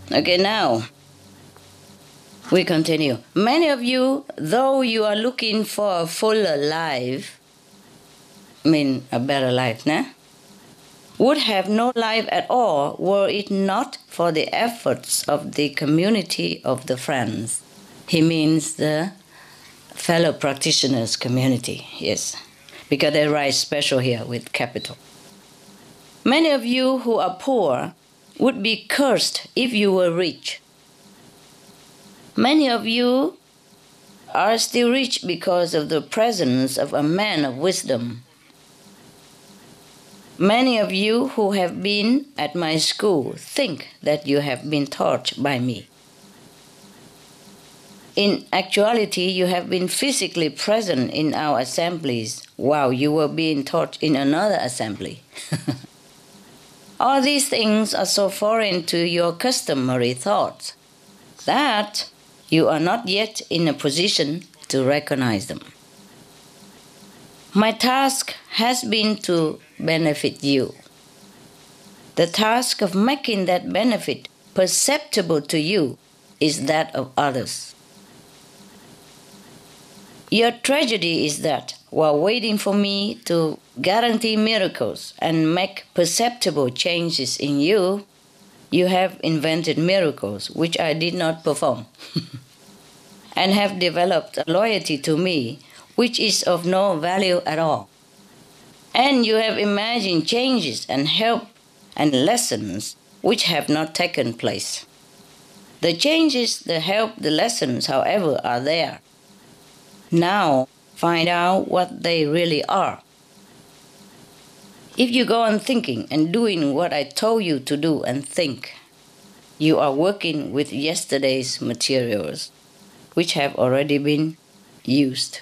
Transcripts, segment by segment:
Okay, now we continue. Many of you, though you are looking for a fuller life, a better life, nah? Would have no life at all were it not for the efforts of the community of the friends. He means the fellow practitioners community, yes, because they write special here with capital. Many of you who are poor would be cursed if you were rich. Many of you are still rich because of the presence of a man of wisdom. Many of you who have been at my school think that you have been taught by me. In actuality, you have been physically present in our assemblies while you were being taught in another assembly. All these things are so foreign to your customary thoughts that you are not yet in a position to recognize them. My task has been to benefit you. The task of making that benefit perceptible to you is that of others. Your tragedy is that, while waiting for me to guarantee miracles and make perceptible changes in you, you have invented miracles which I did not perform, and have developed a loyalty to me which is of no value at all. And you have imagined changes and help and lessons which have not taken place. The changes, the help, the lessons, however, are there. Now, find out what they really are. If you go on thinking and doing what I told you to do and think, you are working with yesterday's materials, which have already been used.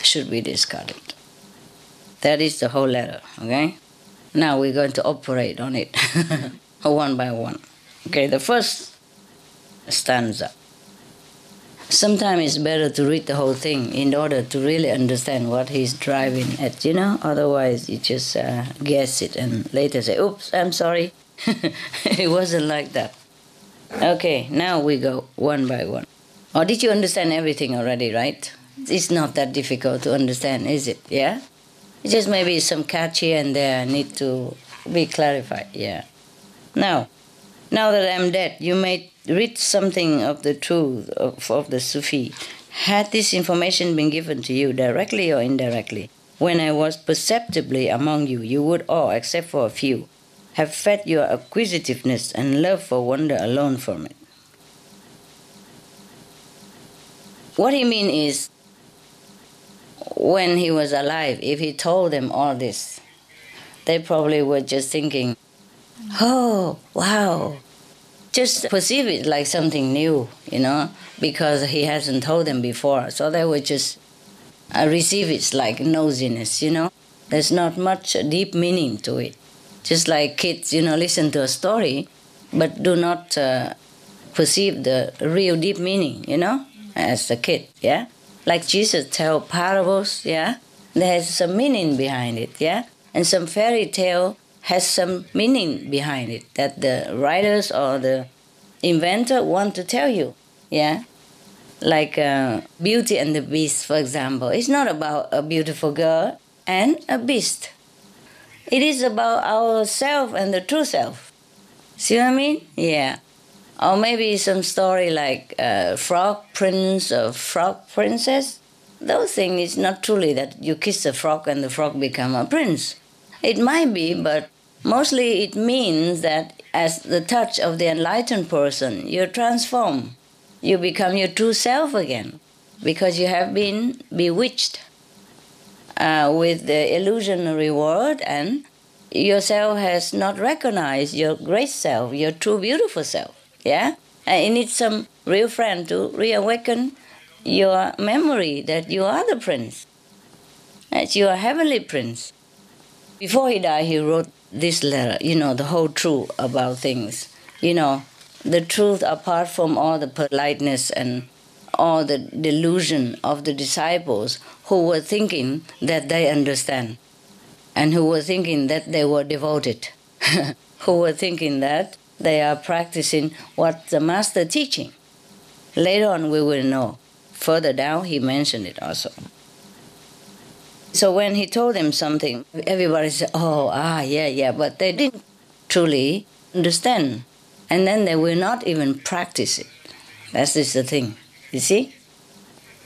Should be discarded. That is the whole letter, okay? Now we're going to operate on it one by one. Okay, the first stanza. Sometimes it's better to read the whole thing in order to really understand what he's driving at, Otherwise, you just guess it and later say, oops, I'm sorry. It wasn't like that. Okay, now we go one by one. Or did you understand everything already, right? It's not that difficult to understand, is it? Yeah? It's just maybe some catch here and there need to be clarified, yeah. Now that I'm dead, you may read something of the truth of the Sufi. Had this information been given to you directly or indirectly, when I was perceptibly among you, you would all, except for a few, have fed your acquisitiveness and love for wonder alone from it. What he means is, when he was alive, if he told them all this, they probably were just thinking, oh, wow. Just perceive it like something new, because he hasn't told them before. So they would just receive it like nosiness, There's not much deep meaning to it. Just like kids, listen to a story, but do not perceive the real deep meaning, as a kid, yeah? Like Jesus tell parables, yeah? There's some meaning behind it, yeah? And some fairy tale has some meaning behind it that the writers or the inventor want to tell you, yeah? Like Beauty and the Beast, for example. It's not about a beautiful girl and a beast. It is about ourself and the true self. See what I mean? Yeah. Or maybe some story like Frog Prince or Frog Princess. Those things is not truly that you kiss a frog and the frog become a prince. It might be, but mostly it means that as the touch of the enlightened person, you're transformed. You become your true self again because you have been bewitched with the illusionary world, and yourself has not recognized your great self, your true beautiful self. Yeah? And you need some real friend to reawaken your memory that you are the prince. That you are heavenly prince. Before he died, he wrote this letter, the whole truth about things. The truth apart from all the politeness and all the delusion of the disciples who were thinking that they understand and who were thinking that they were devoted, who were thinking that they are practicing what the master teaching. Later on we will know. Further down he mentioned it also. So when he told them something, everybody said, yeah, but they didn't truly understand. And then they will not even practice it. That's just the thing, you see?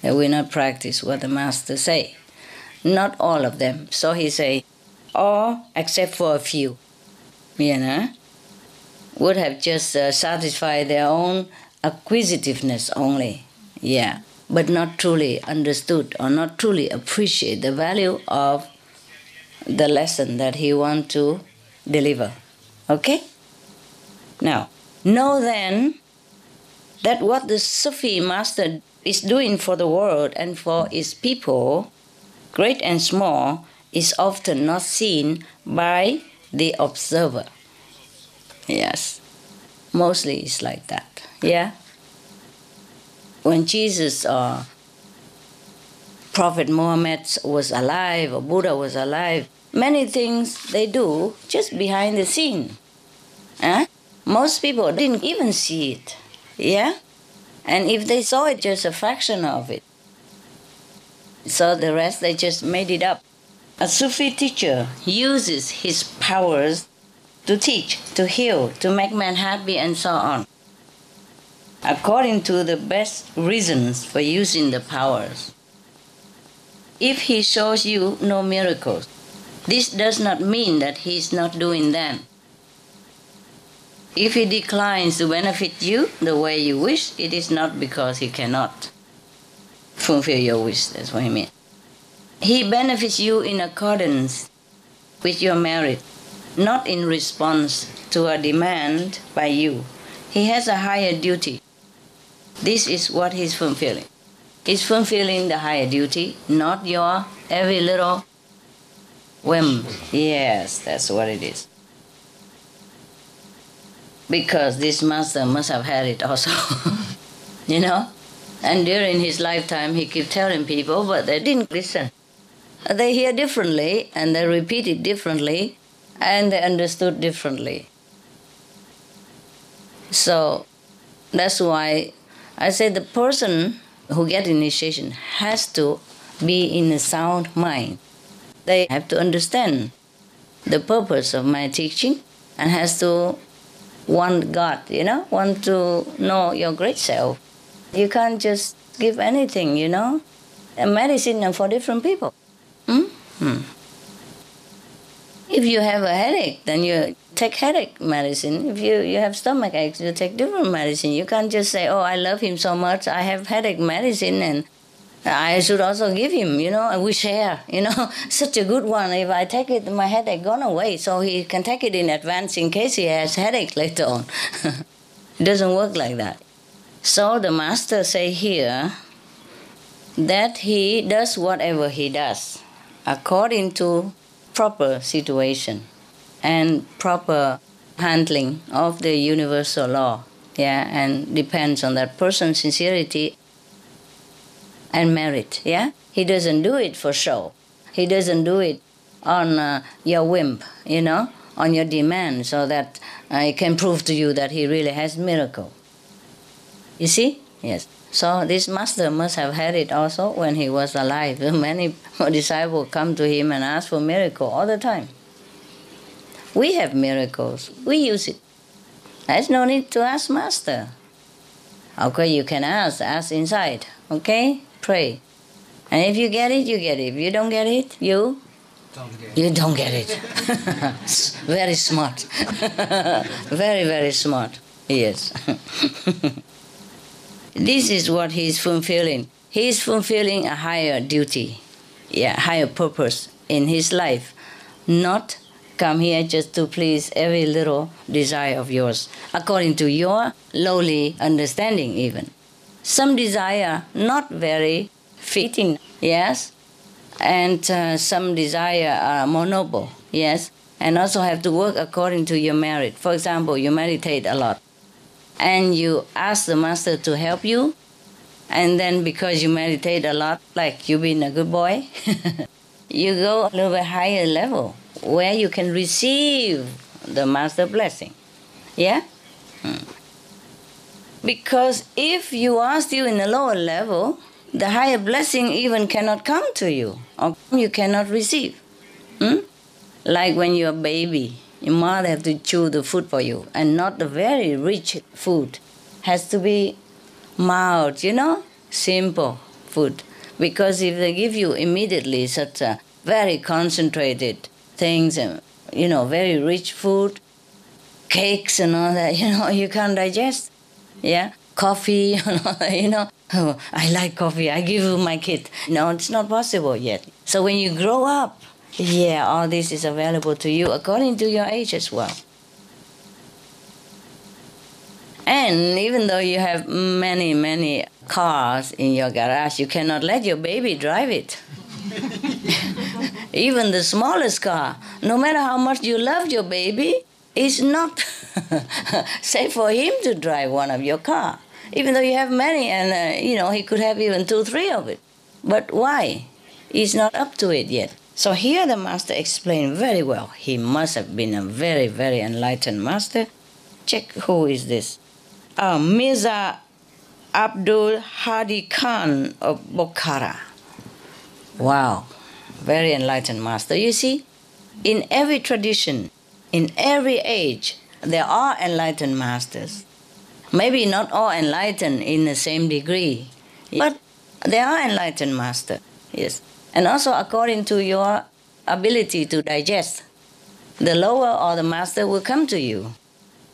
They will not practice what the master say. Not all of them. So he say, all except for a few, would have just satisfied their own acquisitiveness only, but not truly understood or not truly appreciate the value of the lesson that he want to deliver. Okay? Now, know then that what the Sufi master is doing for the world and for its people, great and small, is often not seen by the observer. Yes, mostly it's like that. Yeah? When Jesus or Prophet Muhammad was alive or Buddha was alive, many things they do just behind the scene. Most people didn't even see it. Yeah? And if they saw it, just a fraction of it. So the rest, they just made it up. A Sufi teacher uses his powers to teach, to heal, to make man happy, and so on, according to the best reasons for using the powers. If he shows you no miracles, this does not mean that he is not doing them. If he declines to benefit you the way you wish, it is not because he cannot fulfill your wish. That's what he means. He benefits you in accordance with your merit, not in response to a demand by you. He has a higher duty. This is what he's fulfilling. He's fulfilling the higher duty, not your every little whim. Yes, that's what it is. Because this master must have had it also, And during his lifetime, he kept telling people, but they didn't listen. They hear differently, and they repeat it differently, and they understood differently. So that's why I say the person who gets initiation has to be in a sound mind. They have to understand the purpose of my teaching and has to want God, want to know your great self. You can't just give anything, A medicine for different people. If you have a headache, then you take headache medicine. If you have stomach aches, you take different medicine. You can't just say, I love him so much, I have headache medicine and I should also give him, we share, such a good one. If I take it, my headache gone away, so he can take it in advance in case he has headache later on. It doesn't work like that. So the master say here that he does whatever he does according to proper situation and proper handling of the universal law, and depends on that person's sincerity and merit, He doesn't do it for show. He doesn't do it on your whim, on your demand, so that he can prove to you that he really has miracle. You see? Yes. So this master must have had it also when he was alive. Many disciples come to him and ask for miracle all the time. We have miracles. We use it. There's no need to ask master. Okay, you can ask inside. Okay? Pray. And if you get it, you get it. If you don't get it, you don't get it. Very smart. Very, very smart. Yes. This is what he's fulfilling. He's fulfilling a higher duty, higher purpose in his life. Not come here just to please every little desire of yours, according to your lowly understanding even. Some desire not very fitting, yes, and some desire are more noble, yes, and also have to work according to your merit. For example, you meditate a lot, and you ask the master to help you, and then because you meditate a lot, like you've been a good boy, you go a little bit higher level where you can receive the master blessing. Yeah? Because if you are still in a lower level, the higher blessing even cannot come to you, or you cannot receive. Like when you're a baby, your mother has to chew the food for you, and not the very rich food. Has to be mild, simple food. Because if they give you immediately such a very concentrated things, very rich food, cakes and all that, you can't digest. Yeah, coffee and all that, Oh, I like coffee, I give you my kid. No, it's not possible yet. So when you grow up, all this is available to you according to your age as well. And even though you have many, many cars in your garage, you cannot let your baby drive it. Even the smallest car, no matter how much you love your baby, it's not safe for him to drive one of your car. Even though you have many, and he could have even 2, 3 of it. But why? He's not up to it yet. So here the master explained very well. He must have been a very, very enlightened master. Check who is this. Mirza Abdul Hadi Khan of Bokhara. Wow, very enlightened master. You see, in every tradition, in every age, there are enlightened masters. Maybe not all enlightened in the same degree, but there are enlightened masters, yes. And also according to your ability to digest, the lower or the master will come to you.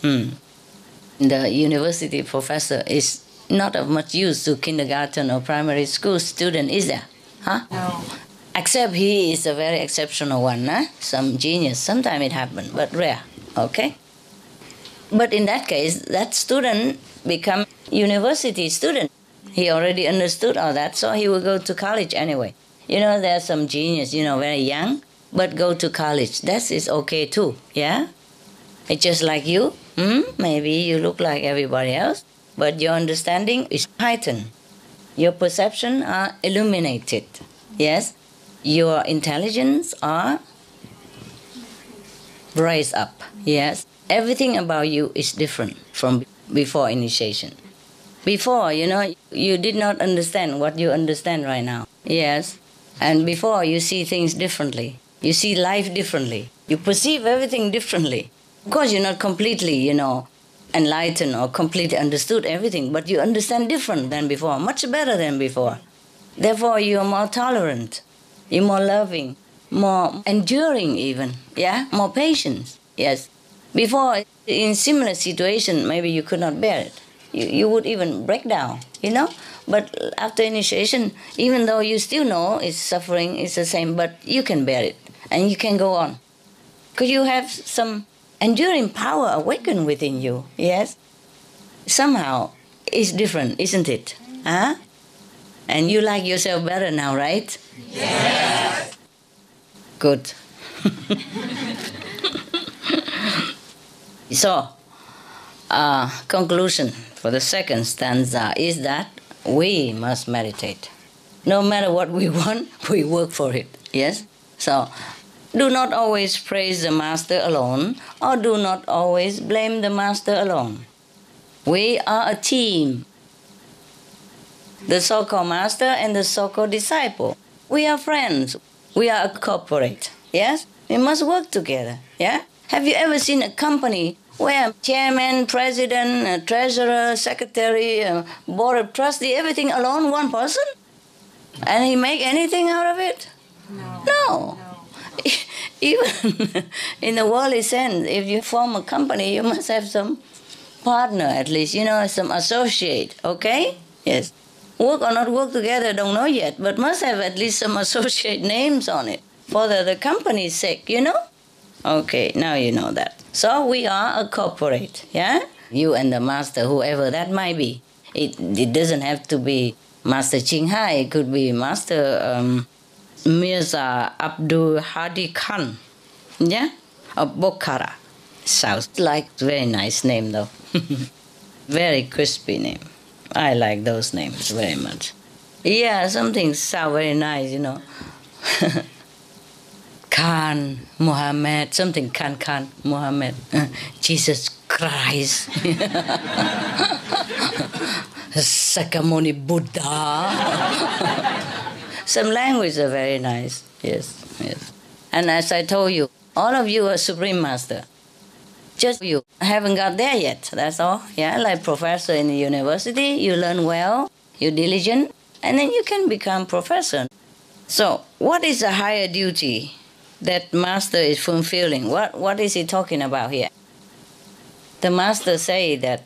The university professor is not of much use to kindergarten or primary school student, is there? Huh? No. Except he is a very exceptional one, some genius. Sometimes it happens, but rare, okay? But in that case, that student become university student. He already understood all that, so he will go to college anyway. There are some genius, very young, but go to college. That is okay too, yeah? It's just like you. Maybe you look like everybody else, but your understanding is heightened. Your perception are illuminated, yes? Your intelligence are raised up, yes? Everything about you is different from before initiation. Before, you did not understand what you understand right now. Yes. And before, you see things differently. You see life differently. You perceive everything differently. Of course, you're not completely, enlightened or completely understood everything, but you understand different than before, much better than before. Therefore, you're more tolerant. You're more loving, more enduring even, more patience, yes. Before, in similar situation, maybe you could not bear it. You would even break down, But after initiation, even though you still know it's suffering, it's the same, but you can bear it and you can go on. Because you have some enduring power awakened within you, yes? Somehow, it's different, isn't it? Huh? And you like yourself better now, right? Yes. Good. So, conclusion for the second stanza is that we must meditate. No matter what we want, we work for it, yes? So, do not always praise the master alone, or do not always blame the master alone. We are a team. The so-called master and the so-called disciple. We are friends. We are a corporate, yes? We must work together, yeah? Have you ever seen a company where chairman, president, treasurer, secretary, board of trustee, everything alone, one person? And he make anything out of it? No. Even in the worldly sense, if you form a company, you must have some partner at least, some associate, okay? Yes. Work or not work together, don't know yet, but must have at least some associate names on it for the company's sake, Okay, now you know that. So we are a corporate, yeah? You and the master, whoever that might be. It doesn't have to be Master Ching Hai, it could be Master Mirza Abdul Hadi Khan, yeah? Of Bokhara. Sounds like a very nice name though. Very crispy name. I like those names very much. Yeah, something sound very nice, Khan, Muhammad, something Khan, Muhammad, Jesus Christ, Sakamuni Buddha. Some language are very nice. Yes, yes. And as I told you, all of you are Supreme Master. Just you haven't got there yet, that's all. Yeah, like professor in the university, you learn well, you're diligent, and then you can become professor. So, what is the higher duty that Master is fulfilling? What is he talking about here? The Master say that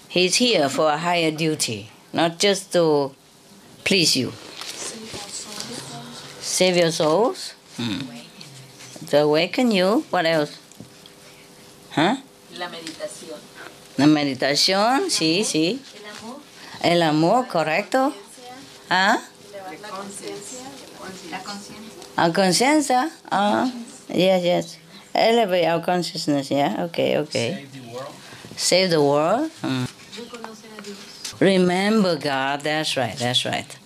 he's here for a higher duty, not just to please you. Save your souls? To awaken you. What else? ¿Ah? La meditación. La meditación, sí, sí. El amor, correcto. ¿Ah? La conciencia. La conciencia. Our conciencia. Yes, yes. Elevate our consciousness, yeah. Okay, okay. Save the world. Save the world. Reconocer a Dios. Remember God, that's right, that's right.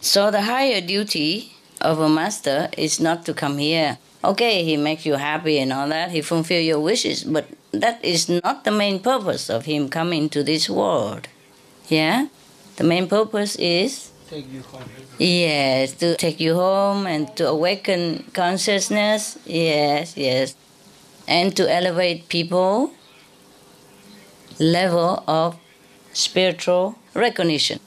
So the higher duty of a master is not to come here. Okay, he makes you happy and all that, he fulfills your wishes, but that is not the main purpose of him coming to this world. Yeah? The main purpose is? Take you home. Yes, to take you home and to awaken consciousness. Yes, yes. And to elevate people level of spiritual recognition.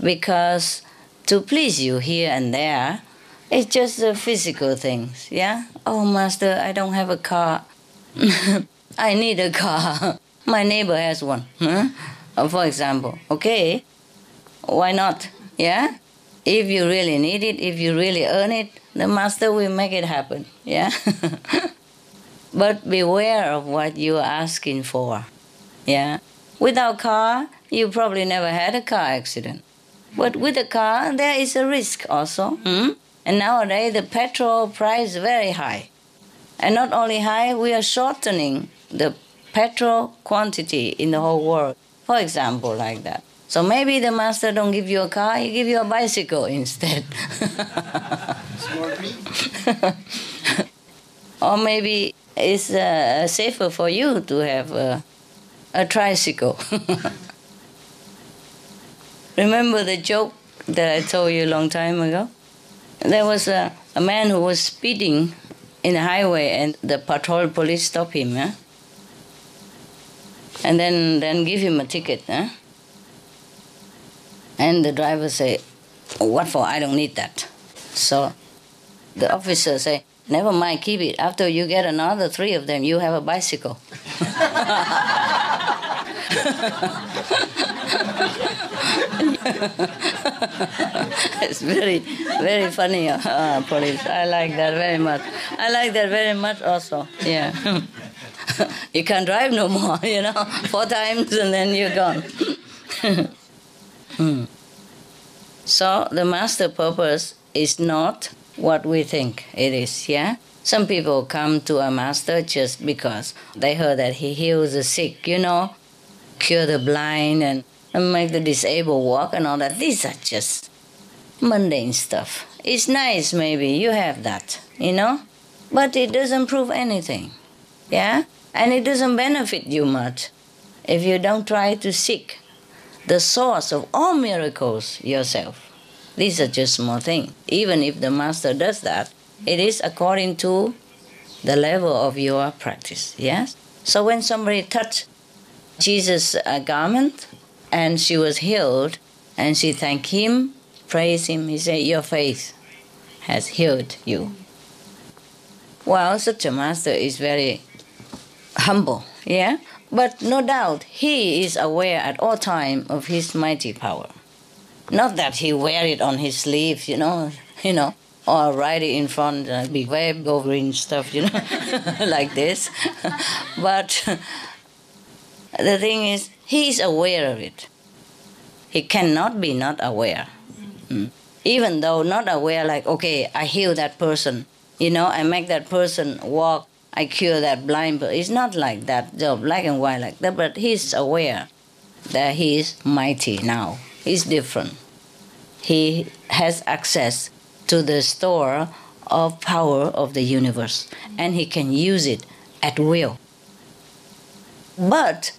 Because to please you here and there, it's just the physical things, yeah? Oh, Master, I don't have a car. I need a car. My neighbor has one, for example. Okay, why not, yeah? If you really need it, if you really earn it, the Master will make it happen, yeah? But beware of what you're asking for, yeah? Without car, you probably never had a car accident. But with a car, there is a risk also. And nowadays, the petrol price is very high. And not only high, we are shortening the petrol quantity in the whole world. For example, like that. So maybe the Master don't give you a car, he give you a bicycle instead. Or maybe it's safer for you to have a tricycle. Remember the joke that I told you a long time ago? There was a man who was speeding in the highway and the patrol police stopped him, and then give him a ticket. And the driver say, what for? I don't need that. So the officer say, never mind, keep it. After you get another 3 of them, you have a bicycle. It's very, very funny, police. I like that very much. I like that very much also, yeah. You can't drive no more, 4 times and then you're gone. So the Master purpose is not what we think it is, yeah? Some people come to a Master just because they heard that he heals the sick, cure the blind and make the disabled walk and all that. These are just mundane stuff. It's nice maybe, you have that, but it doesn't prove anything, yeah? And it doesn't benefit you much if you don't try to seek the source of all miracles yourself. These are just small things. Even if the Master does that, it is according to the level of your practice, yes? So when somebody touched Jesus' garment and she was healed, and she thanked him, praised him, he said, your faith has healed you. Well, such a Master is very humble, yeah? But no doubt, he is aware at all times of his mighty power. Not that he wear it on his sleeve, or write it in front, big web over and stuff, like this. But the thing is, he is aware of it. He cannot be not aware. Even though not aware, like, okay, I heal that person, I make that person walk, I cure that blind person. It's not like that, black and white like that, but he's aware that he is mighty now. He's different. He has access to the store of power of the universe, and he can use it at will. but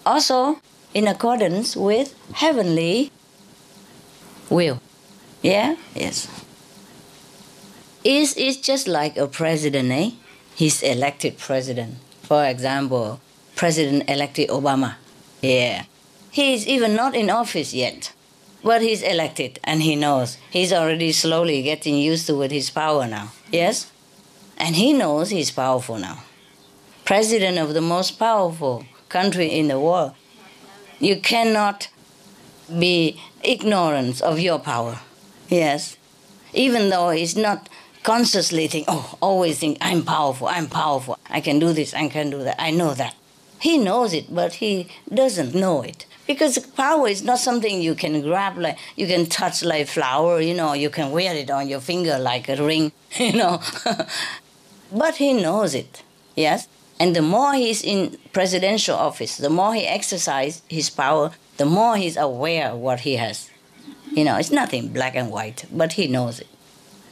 also in accordance with heavenly will. Yeah? Yes. It's just like a president, eh? He's elected president. For example, President-elected Obama. Yeah. He is even not in office yet, but he's elected and he knows. He's already slowly getting used to with his power now. Yes? And he knows he's powerful now. President of the most powerful country in the world. You cannot be ignorant of your power. Yes? Even though he's not consciously always think, I'm powerful, I can do this, I can do that, I know that. He knows it, but he doesn't know it. Because power is not something you can grab, like you can touch like flower, you can wear it on your finger like a ring, But he knows it, yes? And the more he's in presidential office, the more he exercises his power, the more he's aware of what he has. It's nothing black and white, but he knows it.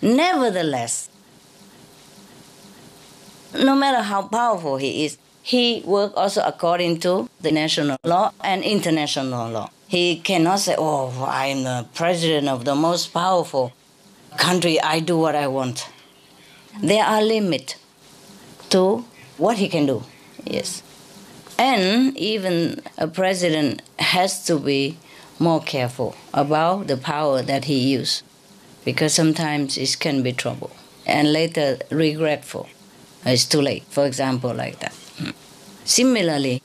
Nevertheless, no matter how powerful he is, he works also according to the national law and international law. He cannot say, I'm the president of the most powerful country, I do what I want. There are limits to what he can do, yes. And even a president has to be more careful about the power that he uses, because sometimes it can be trouble and later regretful. It's too late, for example, like that. Similarly,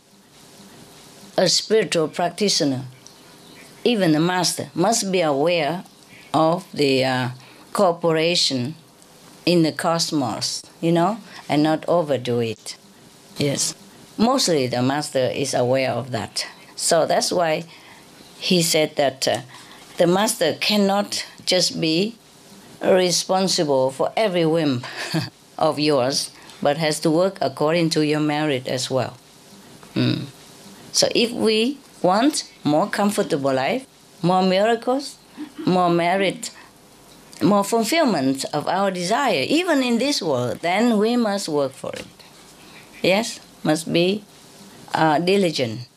a spiritual practitioner, even the master, must be aware of the cooperation in the cosmos, and not overdo it. Yes. Mostly the master is aware of that. So that's why he said that the master cannot just be responsible for every whim of yours, but has to work according to your merit as well. So if we want more comfortable life, more miracles, more merit, more fulfillment of our desire, even in this world, then we must work for it. Yes, must be diligent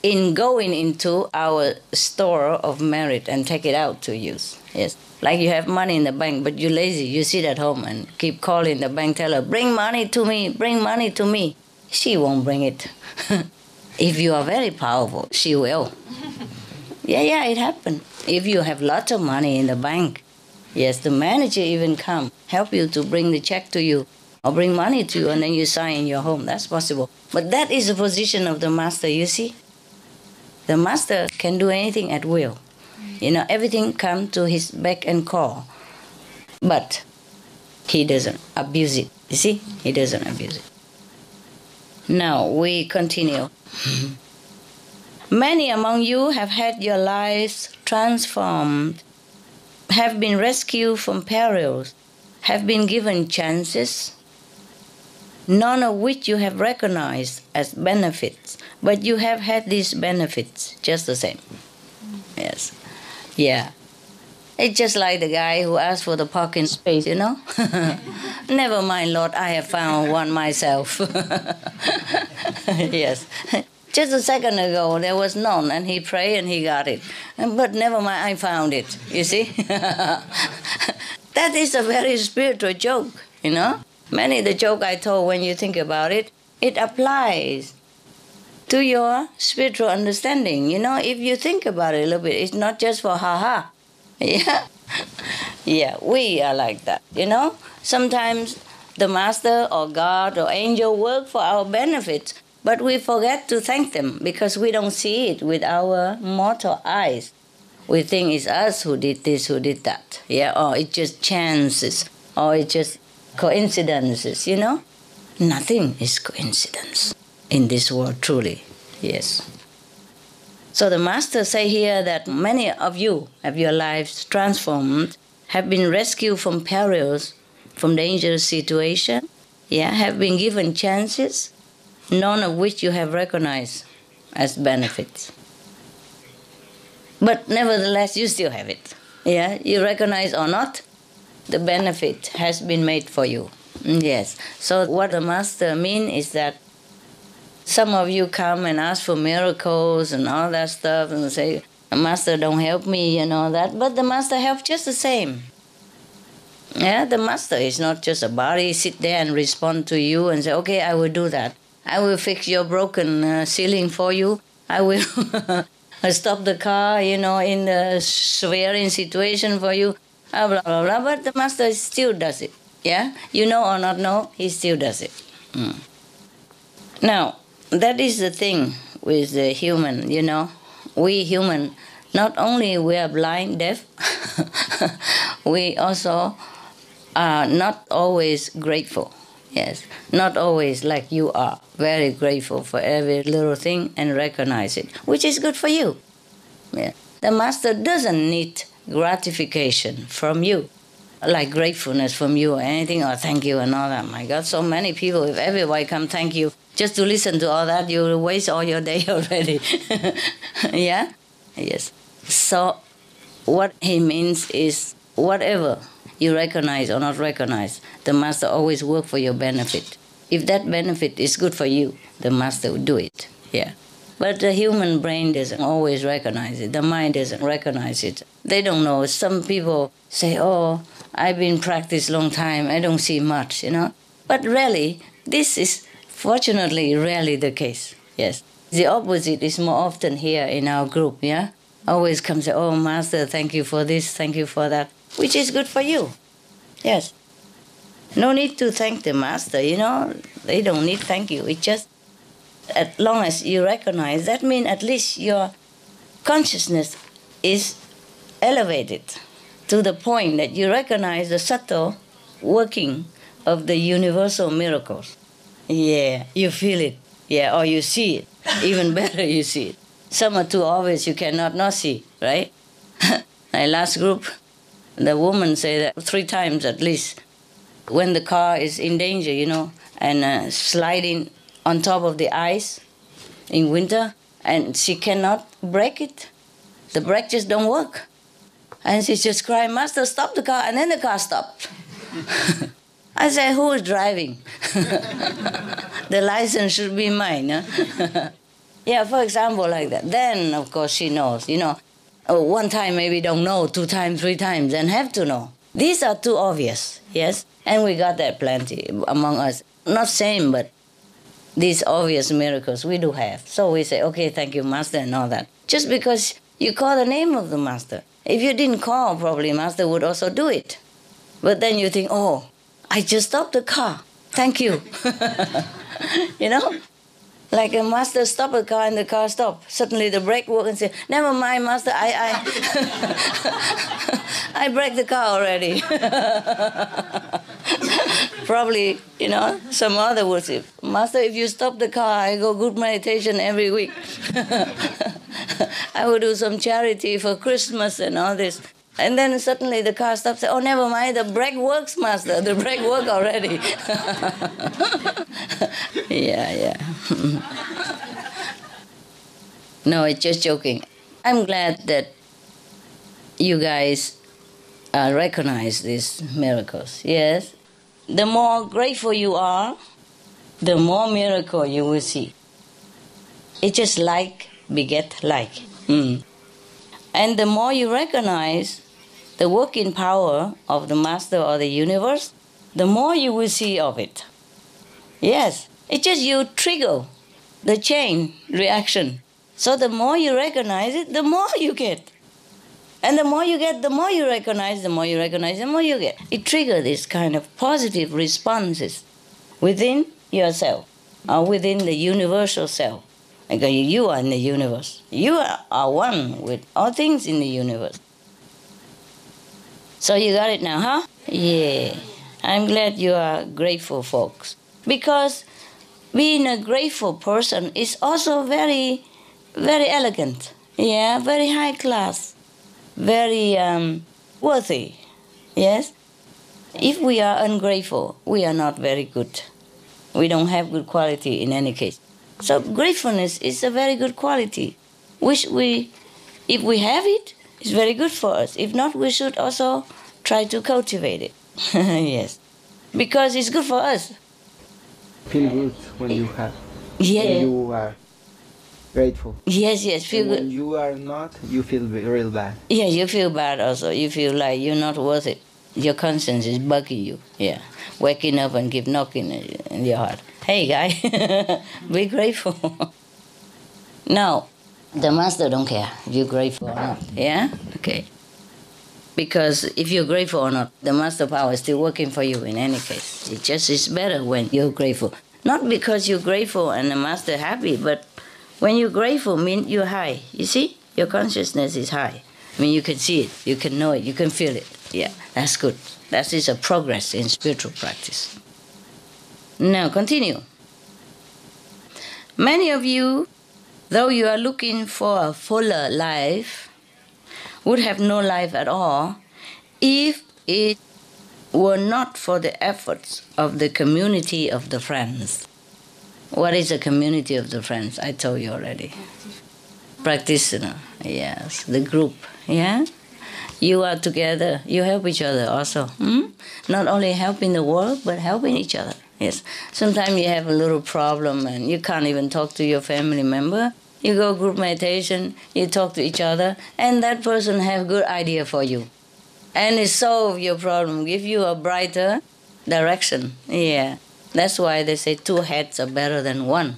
in going into our store of merit and take it out to use. Yes, like you have money in the bank, but you're lazy. You sit at home and keep calling the bank teller, bring money to me, bring money to me. She won't bring it. If you are very powerful, she will. Yeah, it happened. If you have lots of money in the bank, yes, the manager even come, help you to bring the check to you, or bring money to you, and then you sign in your home. That's possible. But that is the position of the master, you see. The master can do anything at will. Everything comes to his beck and call. But he doesn't abuse it. You see? He doesn't abuse it. Now we continue. Many among you have had your lives transformed, have been rescued from perils, have been given chances, none of which you have recognized as benefits, but you have had these benefits just the same. Yes. Yeah. It's just like the guy who asked for the parking space, Never mind, Lord, I have found one myself. Yes. Just a second ago, there was none, and he prayed and he got it. But never mind, I found it, you see? That is a very spiritual joke, Many of the joke I told, when you think about it, it applies to your spiritual understanding. If you think about it a little bit, it's not just for ha-ha. Yeah? Yeah, we are like that, Sometimes the master or God or angel work for our benefit, but we forget to thank them because we don't see it with our mortal eyes. We think it's us who did this, who did that. Yeah, or it's just chances, or it's just coincidences, Nothing is coincidence in this world, truly. Yes. So the master say here that many of you have your lives transformed, have been rescued from perils, from dangerous situations, have been given chances, none of which you have recognized as benefits. But nevertheless, you still have it. You recognize or not, the benefit has been made for you. Yes. So what the master means is that Some of you come and ask for miracles and all that stuff and say, Master, don't help me and all that. But the Master helps just the same. Yeah, the Master is not just a body, sit there and respond to you and say, okay, I will do that. I will fix your broken ceiling for you. I will stop the car, in the swearing situation for you, blah, blah, blah. But the Master still does it. Yeah? You know or not know, he still does it. Now, that is the thing with the human, We human, not only we are blind, deaf, we also are not always grateful. Yes, not always like you are, very grateful for every little thing and recognize it, which is good for you. Yeah. The Master doesn't need gratification from you, like gratefulness from you or anything, or thank you and all that. My God, so many people, if everybody come thank you, just to listen to all that, you will waste all your day already. Yeah? Yes. So what he means is whatever you recognize or not recognize, the Master always work for your benefit. If that benefit is good for you, the Master will do it. Yeah. But the human brain doesn't always recognize it. The mind doesn't recognize it. They don't know. Some people say, oh, I've been practiced long time, I don't see much, But really, this is fortunately rarely the case. Yes. The opposite is more often here in our group, yeah? Always come say, oh, Master, thank you for this, thank you for that, which is good for you. Yes. No need to thank the Master, They don't need thank you. It's just, as long as you recognize, that means at least your consciousness is elevated to the point that you recognize the subtle working of the universal miracles. Yeah, you feel it. Yeah, or you see it. Even better, you see it. Some are too obvious, you cannot not see, right? My last group, the woman said that 3 times at least, when the car is in danger, and sliding on top of the ice in winter, and she cannot brake it. The brake just don't work. And she just cried, Master, stop the car, and then the car stopped. I said, who is driving? The license should be mine. Huh? Yeah, for example, like that. Then, of course, she knows, 1 time maybe don't know, 2 times, 3 times, and have to know. These are too obvious, yes? And we got that plenty among us. Not same, but these obvious miracles we do have. So we say, okay, thank you, Master, and all that. Just because you call the name of the Master. If you didn't call, probably Master would also do it. But then you think, oh, I just stopped the car. Thank you. Like a Master stopped a car and the car stopped. Suddenly the brake worked and said, never mind, Master, I I braked the car already. Probably, some other would say, Master, if you stop the car, I go good meditation every week. I will do some charity for Christmas and all this. And then suddenly the car stops. Oh, never mind, the brake works, Master. The brake worked already. Yeah. No, it's just joking. I'm glad that you guys recognize these miracles. Yes. The more grateful you are, the more miracle you will see. It's just like beget like. And the more you recognize the working power of the Master or the universe, the more you will see of it. Yes, it's just you trigger the chain reaction. So the more you recognize it, the more you get. And the more you get, the more you recognize, the more you recognize, the more you get. It triggers this kind of positive responses within yourself or within the universal self. Because you are in the universe. You are one with all things in the universe. So you got it now, huh? Yeah. I'm glad you are grateful, folks. Because being a grateful person is also very, very elegant. Yeah, very high class. Very worthy. Yes? If we are ungrateful, we are not very good. We don't have good quality in any case. So gratefulness is a very good quality, which if we have it, it's very good for us. If not, we should also try to cultivate it. Yes. Because it's good for us. Feel good when you have. Yeah. And you are grateful. Yes, feel And good. when you are not, you feel real bad. Yeah, you feel bad also. You feel like you're not worth it. Your conscience is bugging you. Yeah, waking up and keep knocking in your heart. Hey, guy, be grateful. Now, the master don't care if you're grateful or not. Yeah? Okay. Because if you're grateful or not, the master power is still working for you in any case. It just is better when you're grateful. Not because you're grateful and the master happy, but when you're grateful means you're high. You see? Your consciousness is high. I mean, you can see it, you can know it, you can feel it. Yeah, that's good. That is a progress in spiritual practice. Now, continue. Many of you, though you are looking for a fuller life, would have no life at all if it were not for the efforts of the community of the friends. What is a community of the friends? I told you already. Practitioner, yes. The group, yeah? You are together, you help each other also. Not only helping the world, but helping each other, yes. Sometimes you have a little problem and you can't even talk to your family member. You go group meditation, you talk to each other, and that person have good idea for you. And it solve your problem, give you a brighter direction. Yeah. That's why they say 2 heads are better than 1.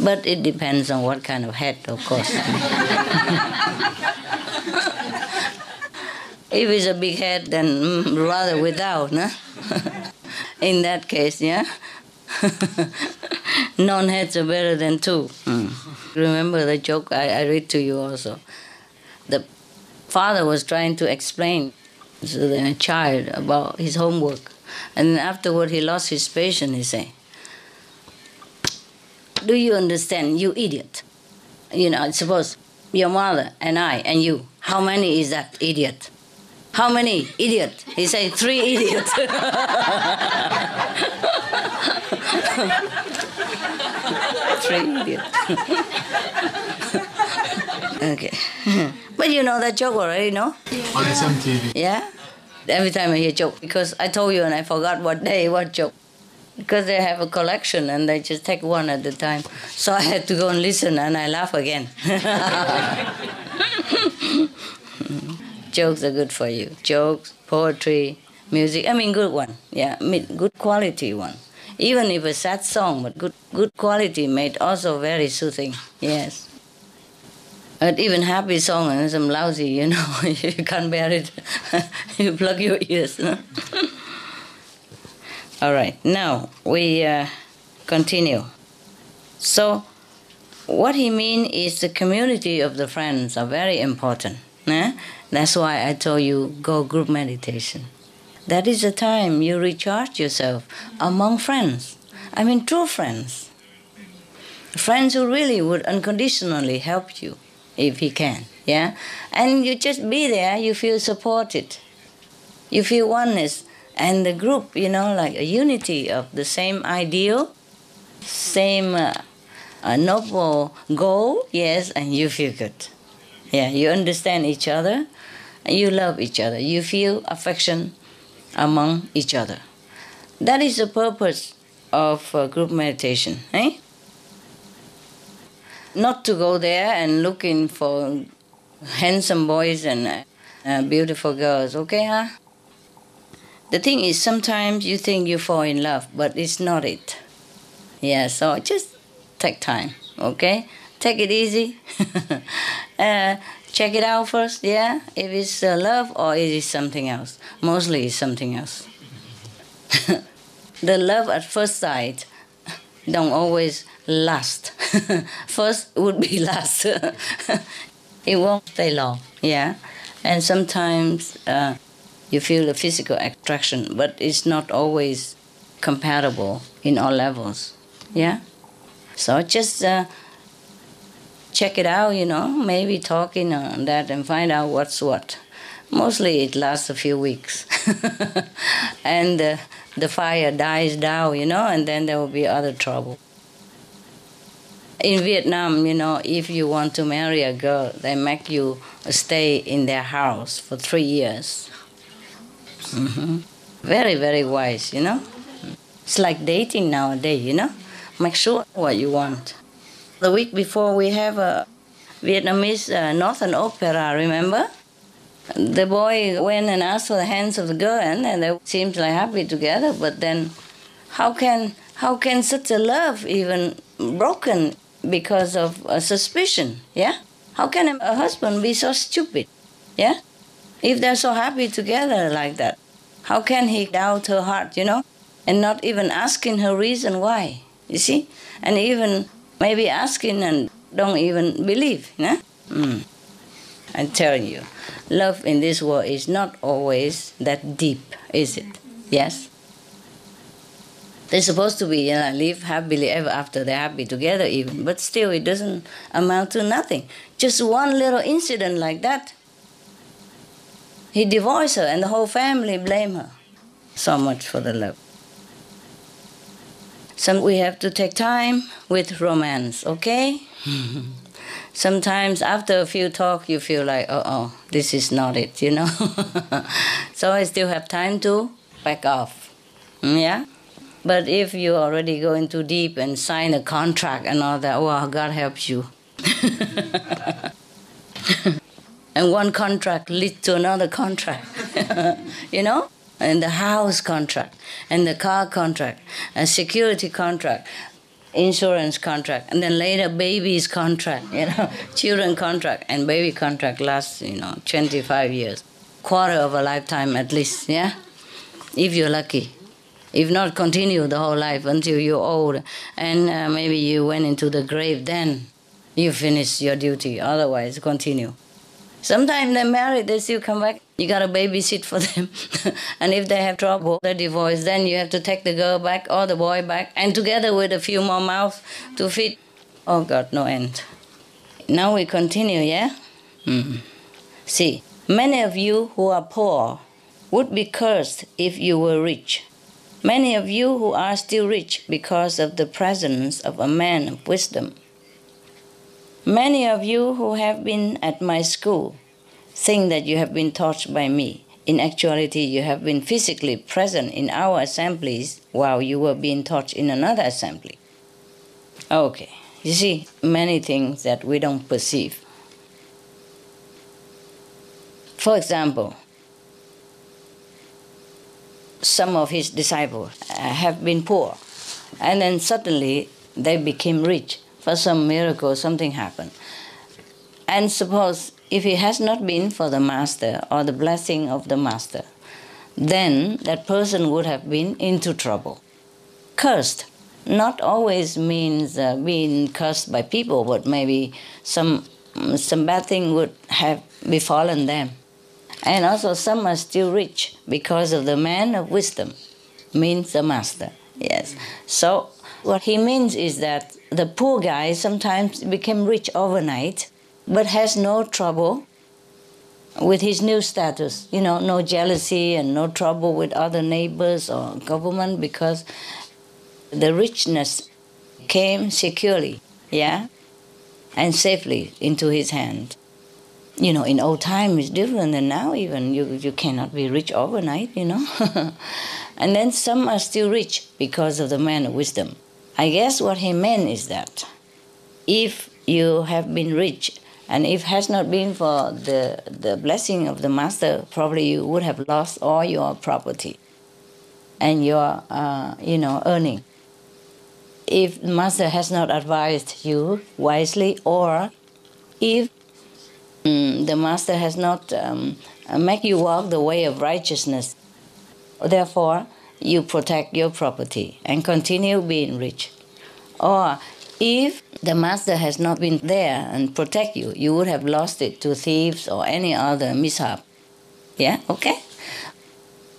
But it depends on what kind of head, of course. If it's a big head, then rather without, no? In that case, yeah? Non-heads are better than 2. Remember the joke I read to you also. The father was trying to explain to the child about his homework. And afterward he lost his patience, he said, do you understand, you idiot? You know, suppose your mother and I and you, how many is that idiot? How many? Idiot. He said 3 idiots. 3 idiots. Okay. But you know that joke already, no? On SMTV. Yeah? Every time I hear joke, because I told you and I forgot what day, what joke. Because they have a collection and they just take one at a time. So I had to go and listen and I laugh again. Jokes are good for you. Jokes, poetry, music. I mean, good one. Yeah, good quality one. Even if a sad song, but good quality made also very soothing. Yes. But even happy song and some lousy, you know, you can't bear it. You plug your ears. No? All right. Now we continue. So, what he means is the community of the friends are very important. That's why I told you go group meditation. That is the time you recharge yourself among friends. I mean true friends. Friends who really would unconditionally help you if he can. Yeah? And you just be there, you feel supported. You feel oneness. And the group, you know, like a unity of the same ideal, same noble goal, yes, and you feel good. Yeah, you understand each other, and you love each other. You feel affection among each other. That is the purpose of group meditation, eh? Not to go there and looking for handsome boys and beautiful girls, okay, huh? The thing is, sometimes you think you fall in love, but it's not it. Yeah, so just take time, okay? Take it easy. Check it out first, yeah? If it's love or it is something else. Mostly it's something else. The love at first sight don't always last. First would be last. It won't stay long, yeah? And sometimes you feel the physical attraction, but it's not always compatible in all levels, yeah? So just check it out, you know, maybe talking on that and find out what's what. Mostly it lasts a few weeks. And the fire dies down, you know, and then there will be other trouble. In Vietnam, you know, if you want to marry a girl, they make you stay in their house for 3 years. Very, very wise, you know. It's like dating nowadays, you know. Make sure what you want. The week before we have a Vietnamese Northern Opera, remember? The boy went and asked for the hands of the girl, and they seemed like happy together. But then, how can such a love even broken because of a suspicion? Yeah, how can a husband be so stupid? Yeah, if they're so happy together like that, how can he doubt her heart? And not even asking her reason why. You see, and even maybe asking and don't even believe. Yeah. I tell you, love in this world is not always that deep, is it? Yes? They're supposed to be live happily ever after, they're happy together even, but still it doesn't amount to nothing. Just one little incident like that, he divorced her and the whole family blame her. So much for the love. So we have to take time with romance, okay? Sometimes after a few talk, you feel like, oh, this is not it, So I still have time to back off, yeah? But if you already go into deep and sign a contract and all that, well, God helps you. And one contract leads to another contract, And the house contract, and the car contract, and security contract, insurance contract, and then later baby's contract, children contract, and baby contract lasts, 25 years, quarter of a lifetime at least, yeah? If you're lucky. If not, continue the whole life until you're old, and maybe you went into the grave, then you finish your duty, otherwise continue. Sometimes they're married, they still come back. You got to babysit for them. And if they have trouble, they divorce, then you have to take the girl back or the boy back, and together with a few more mouths to feed. Oh God, no end. Now we continue, yeah? See, many of you who are poor would be cursed if you were rich. Many of you who are still rich because of the presence of a man of wisdom. Many of you who have been at my school think that you have been taught by me. In actuality, you have been physically present in our assemblies while you were being taught in another assembly. Okay, you see, many things that we don't perceive. For example, some of his disciples have been poor, and then suddenly they became rich. For some miracle, something happened. And suppose if it has not been for the master or the blessing of the master, then that person would have been into trouble. Cursed not always means being cursed by people, but maybe some bad thing would have befallen them. And also some are still rich because of the man of wisdom, means the master. Yes. So what he means is that the poor guy sometimes became rich overnight, but has no trouble with his new status. No jealousy and no trouble with other neighbors or government, because the richness came securely, yeah, and safely into his hand. In old time it's different than now even. You cannot be rich overnight, And then some are still rich because of the man of wisdom. I guess what he meant is that if you have been rich, and if it has not been for the blessing of the master, probably you would have lost all your property and your, earning. If the master has not advised you wisely, or if the master has not make you walk the way of righteousness, therefore you protect your property and continue being rich. Or if the master has not been there and protect you, you would have lost it to thieves or any other mishap. Yeah, okay?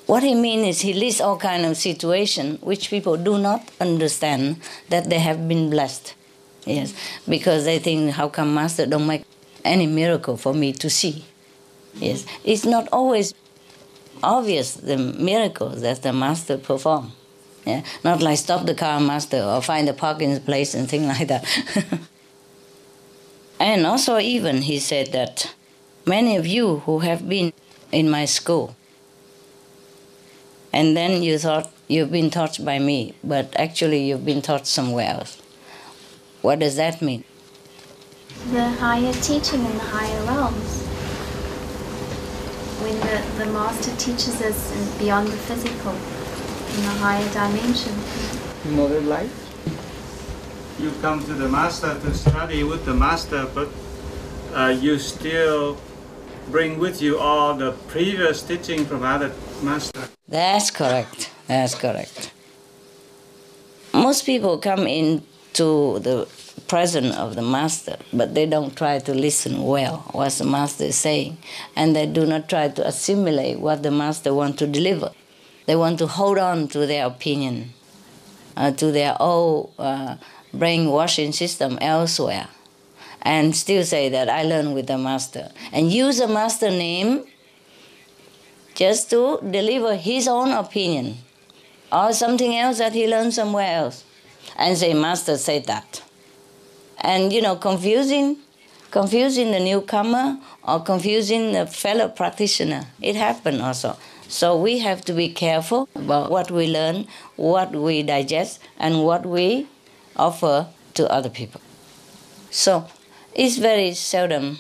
What he means is he lists all kinds of situations which people do not understand that they have been blessed. Yes, because they think, how come master don't make any miracle for me to see? Yes, it's not always obvious, the miracles that the master perform. Yeah? Not like stop the car, master, or find a parking place and things like that. And also even he said that many of you who have been in my school, and then you thought you've been taught by me, but actually you've been taught somewhere else. What does that mean? The higher teaching in the higher realms. When the master teaches us beyond the physical, in the higher dimension. Another life? You come to the master to study with the master, but you still bring with you all the previous teaching from other masters. That's correct. That's correct. Most people come into the presence of the master, but they don't try to listen well what the master is saying, and they do not try to assimilate what the master wants to deliver. They want to hold on to their opinion, to their old brainwashing system elsewhere, and still say that I learned with the master, and use the master name just to deliver his own opinion or something else that he learned somewhere else, and say, Master said that. And, confusing the newcomer or confusing the fellow practitioner. It happened also. So we have to be careful about what we learn, what we digest, and what we offer to other people. So it's very seldom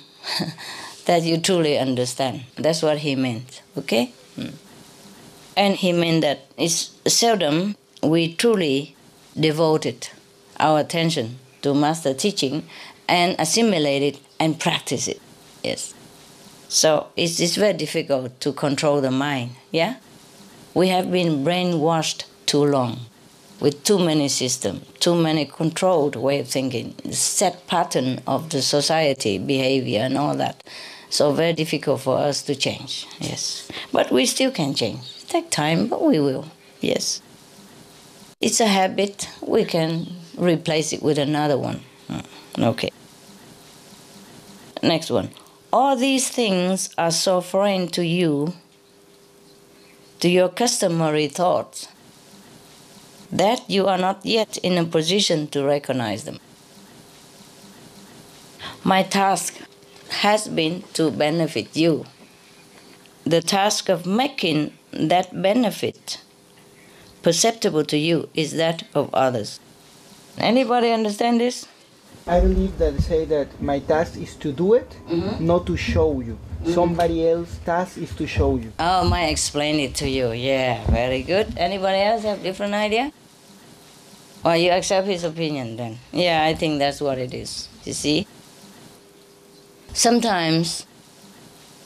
that you truly understand. That's what he meant, okay? And he meant that it's seldom we truly devoted our attention to master teaching and assimilate it and practice it, yes. So it's very difficult to control the mind, yeah? We have been brainwashed too long with too many systems, too many controlled way of thinking, set pattern of the society, behavior and all that. So very difficult for us to change, yes. But we still can change. It takes time, but we will, yes. It's a habit, we can replace it with another one. Okay. Next one. All these things are so foreign to you, to your customary thoughts, that you are not yet in a position to recognize them. My task has been to benefit you. The task of making that benefit perceptible to you is that of others. Anybody understand this? I believe that say that my task is to do it, not to show you. Somebody else's task is to show you. Oh, I explain it to you. Yeah, very good. Anybody else have different idea? Or you accept his opinion then? Yeah, I think that's what it is. You see? Sometimes,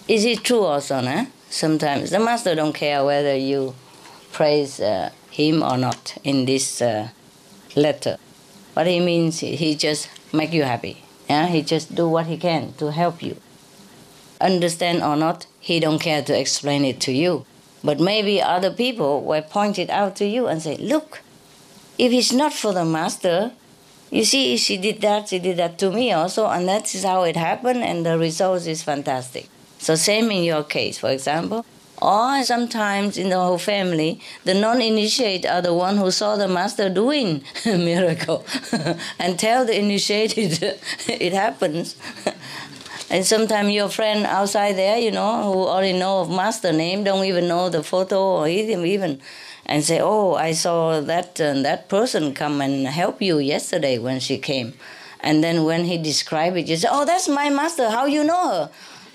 is it true also, no? Sometimes the master don't care whether you praise him or not in this letter. What he means, he just make you happy. Yeah? He just do what he can to help you. Understand or not, he don't care to explain it to you. But maybe other people will point it out to you and say, look, if it's not for the master, you see, she did that to me also, and that is how it happened, and the result is fantastic. So same in your case, for example. Or sometimes in the whole family, the non-initiate are the one who saw the master doing a miracle and tell the initiated it happens. And sometimes your friend outside there, who already know of master name, don't even know the photo or even, and say, oh, I saw that person come and help you yesterday when she came. And then when he described it, you say, oh, that's my master, how you know her?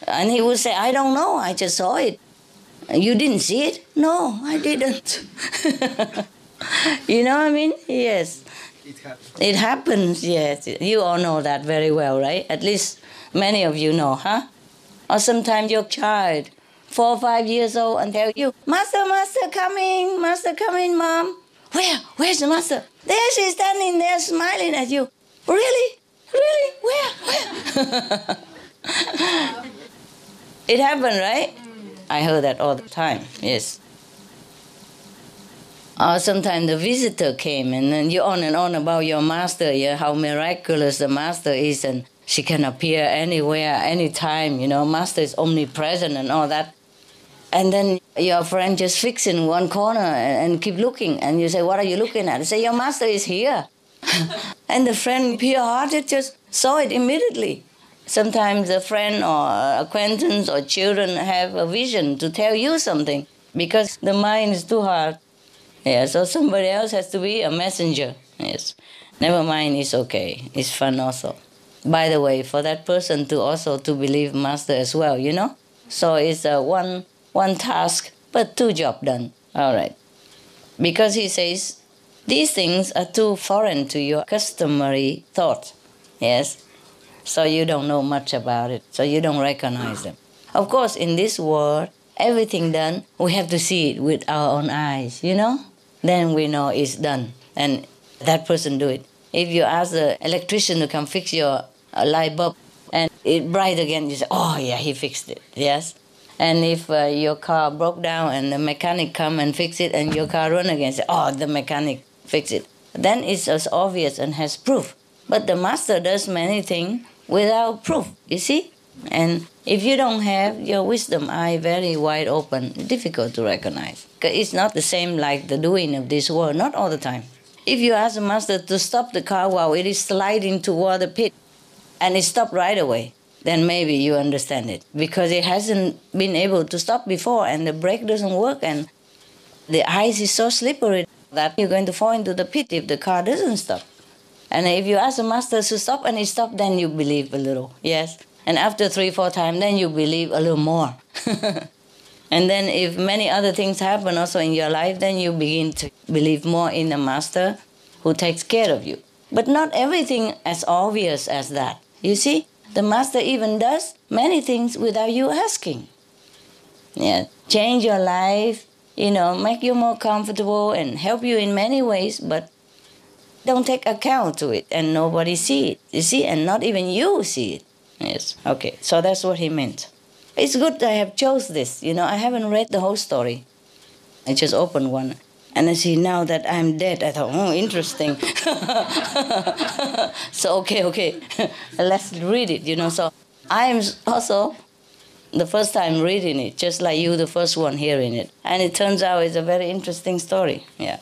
And he would say, I don't know, I just saw it. You didn't see it? No, I didn't. You know what I mean? Yes. It happens. It happens, yes. You all know that very well, right? At least many of you know, huh? Or sometimes your child, 4 or 5 years old, and tell you, Master coming, Mom. Where's the master? There she's standing there smiling at you. Really? Where? It happened, right? I heard that all the time, yes. Or sometimes the visitor came and then you on and on about your master, yeah, how miraculous the master is, and she can appear anywhere, anytime, master is omnipresent and all that. And then your friend just fix in one corner and keep looking, and you say, what are you looking at? You say, your master is here. And the friend, pure-hearted, just saw it immediately. Sometimes a friend or acquaintance or children have a vision to tell you something because the mind is too hard. Yeah, so somebody else has to be a messenger. Yes. Never mind, it's okay. It's fun also. By the way, for that person to also to believe master as well, you know? So it's one task, but 2 jobs done. All right. Because he says, these things are too foreign to your customary thought. Yes? So you don't know much about it. So you don't recognize them. Of course, in this world, everything done, we have to see it with our own eyes, you know? Then we know it's done. And that person do it. If you ask the electrician to come fix your light bulb and it bright again, you say, oh yeah, he fixed it. Yes? And if your car broke down and the mechanic come and fix it and your car run again, say, oh, the mechanic fixed it. Then it's as obvious and has proof. But the master does many things without proof, you see? And if you don't have your wisdom eye very wide open, it's difficult to recognize. Because it's not the same like the doing of this world, not all the time. If you ask the master to stop the car while it is sliding toward the pit, and it stopped right away, then maybe you understand it. Because it hasn't been able to stop before, and the brake doesn't work, and the ice is so slippery that you're going to fall into the pit if the car doesn't stop. And if you ask the master to stop and it stopped, then you believe a little, yes? And after 3-4 times, then you believe a little more. And then if many other things happen also in your life, then you begin to believe more in the master who takes care of you. But not everything as obvious as that. You see, the master even does many things without you asking. Yeah, change your life, make you more comfortable and help you in many ways, but don't take account to it and nobody see it. You see, and not even you see it. Yes, okay, so that's what he meant. It's good I have chose this, I haven't read the whole story. I just opened one. And I see now that I'm dead, I thought, oh, interesting. So, okay, let's read it, So I am also the first time reading it, just like you, the first one hearing it. And it turns out it's a very interesting story, yeah.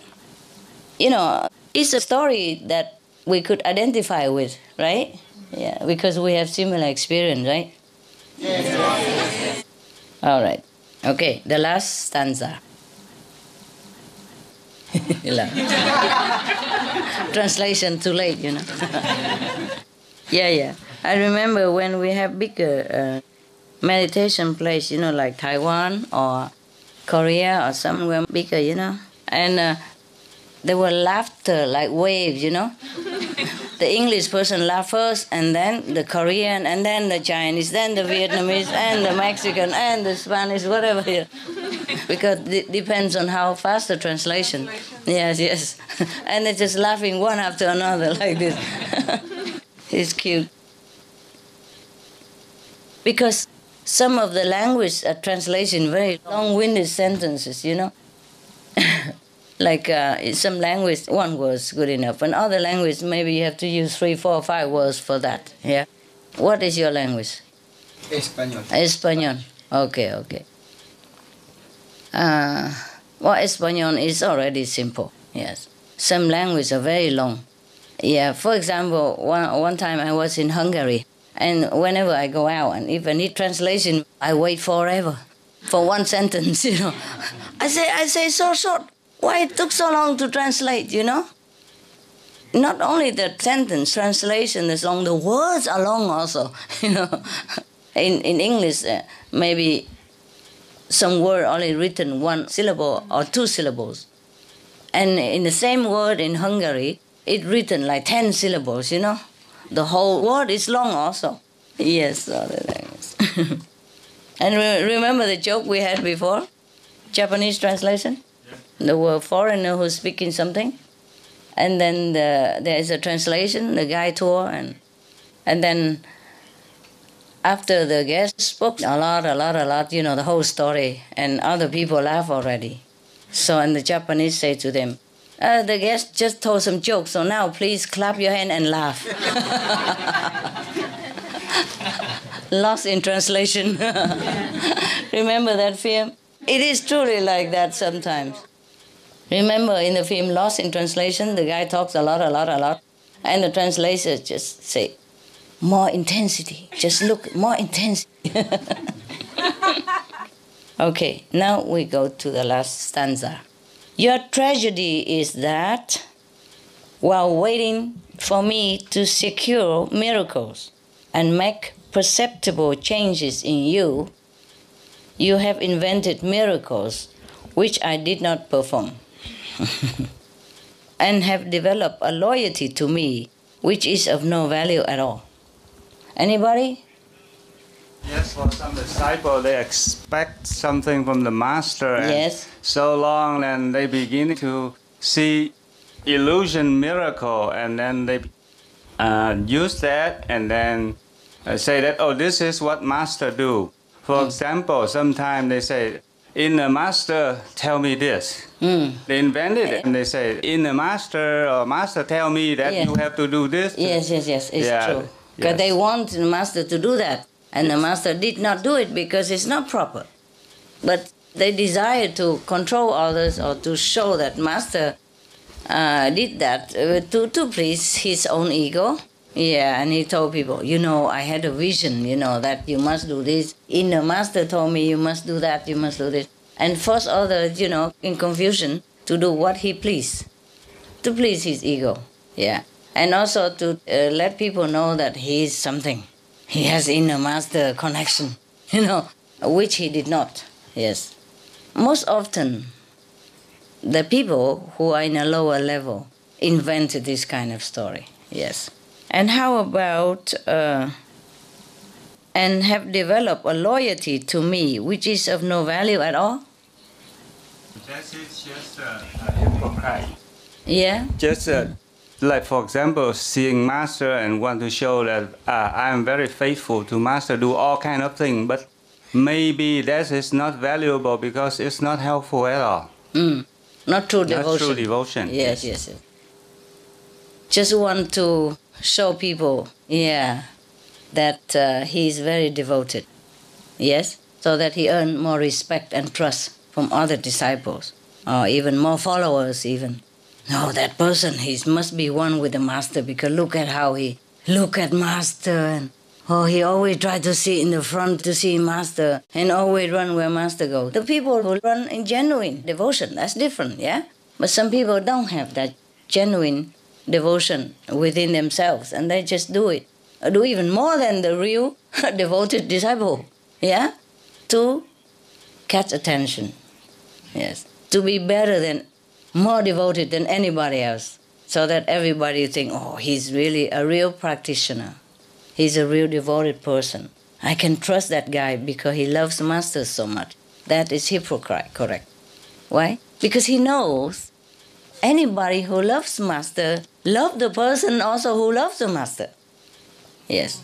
It's a story that we could identify with, right? Yeah, because we have similar experience, right? Yes. All right. Okay, the last stanza. Translation too late, Yeah. I remember when we have bigger meditation place, like Taiwan or Korea or somewhere bigger, and there were laughter like waves, The English person laugh first, and then the Korean, and then the Chinese, then the Vietnamese, and the Mexican, and the Spanish, whatever. Because it depends on how fast the translation. Yes. And they're just laughing one after another like this. It's cute. Because some of the language translation, very long-winded sentences, Like in some language, one word is good enough. In other language, maybe you have to use 3, 4, 5 words for that. Yeah. What is your language? Español. Español. Okay. Español is already simple. Yes. Some languages are very long. Yeah. For example, one time I was in Hungary, and whenever I go out, and if I need translation, I wait forever for one sentence. I say so short. Why it took so long to translate, Not only the sentence translation is long, the words are long also, In English, maybe some word only written 1 syllable or 2 syllables. And in the same word in Hungary, it's written like 10 syllables, The whole word is long also. Yes, other languages. And remember the joke we had before? Japanese translation? There were foreigner who's speaking something, and then there is a translation, the guy tour, and then after the guest spoke a lot, the whole story, and other people laugh already. So, and the Japanese say to them, the guest just told some jokes, so now please clap your hand and laugh. Lost in translation. Remember that film? It is truly like that sometimes. Remember in the film Lost in Translation, the guy talks a lot, and the translator just say, more intensity, just look, more intensity. Okay, now we go to the last stanza. Your tragedy is that while waiting for me to secure miracles and make perceptible changes in you, you have invented miracles which I did not perform and have developed a loyalty to me which is of no value at all. Anybody? Yes, for some disciple, they expect something from the master, and Yes. so long, and they begin to see illusion miracle, and then they use that, and then say that, oh, this is what master do. For example, sometimes they say, inner master, tell me this. They invented it, and they say, inner master or master, tell me that Yeah. you have to do this. Yes, it's Yeah, true. Because yes. they want the master to do that, and the master did not do it because it's not proper. But they desire to control others or to show that master did that to please his own ego. Yeah, and he told people, you know, I had a vision, you know, that you must do this. Inner master told me you must do that, you must do this. And force others, you know, in confusion to do what he pleased, to please his ego. Yeah. And also to let people know that he is something. He has inner master connection, you know, which he did not. Yes. Most often, the people who are in a lower level invented this kind of story. Yes. And how about, and have developed a loyalty to me, which is of no value at all? That is just a hypocrite. Yeah? Just like, for example, seeing master and want to show that I am very faithful to master, do all kind of things, but maybe that is not valuable because it's not helpful at all. Not true Not devotion. true devotion. Yes. Just want to show people, that he is very devoted. Yes? So that he earn more respect and trust from other disciples, or even more followers even. No, that person, he must be one with the master, because look at how he look at master, and he always try to sit in the front to see master, and always run where master goes. The people who run in genuine devotion, that's different, yeah? But some people don't have that genuine devotion within themselves, and they just do it. Do even more than the real devoted disciple, yeah? To catch attention, yes. To be better than, more devoted than anybody else, so that everybody think, oh, he's really a real practitioner. He's a real devoted person. I can trust that guy because he loves master so much. That is hypocrite, correct. Why? Because he knows anybody who loves master loves the person also who loves the master. Yes.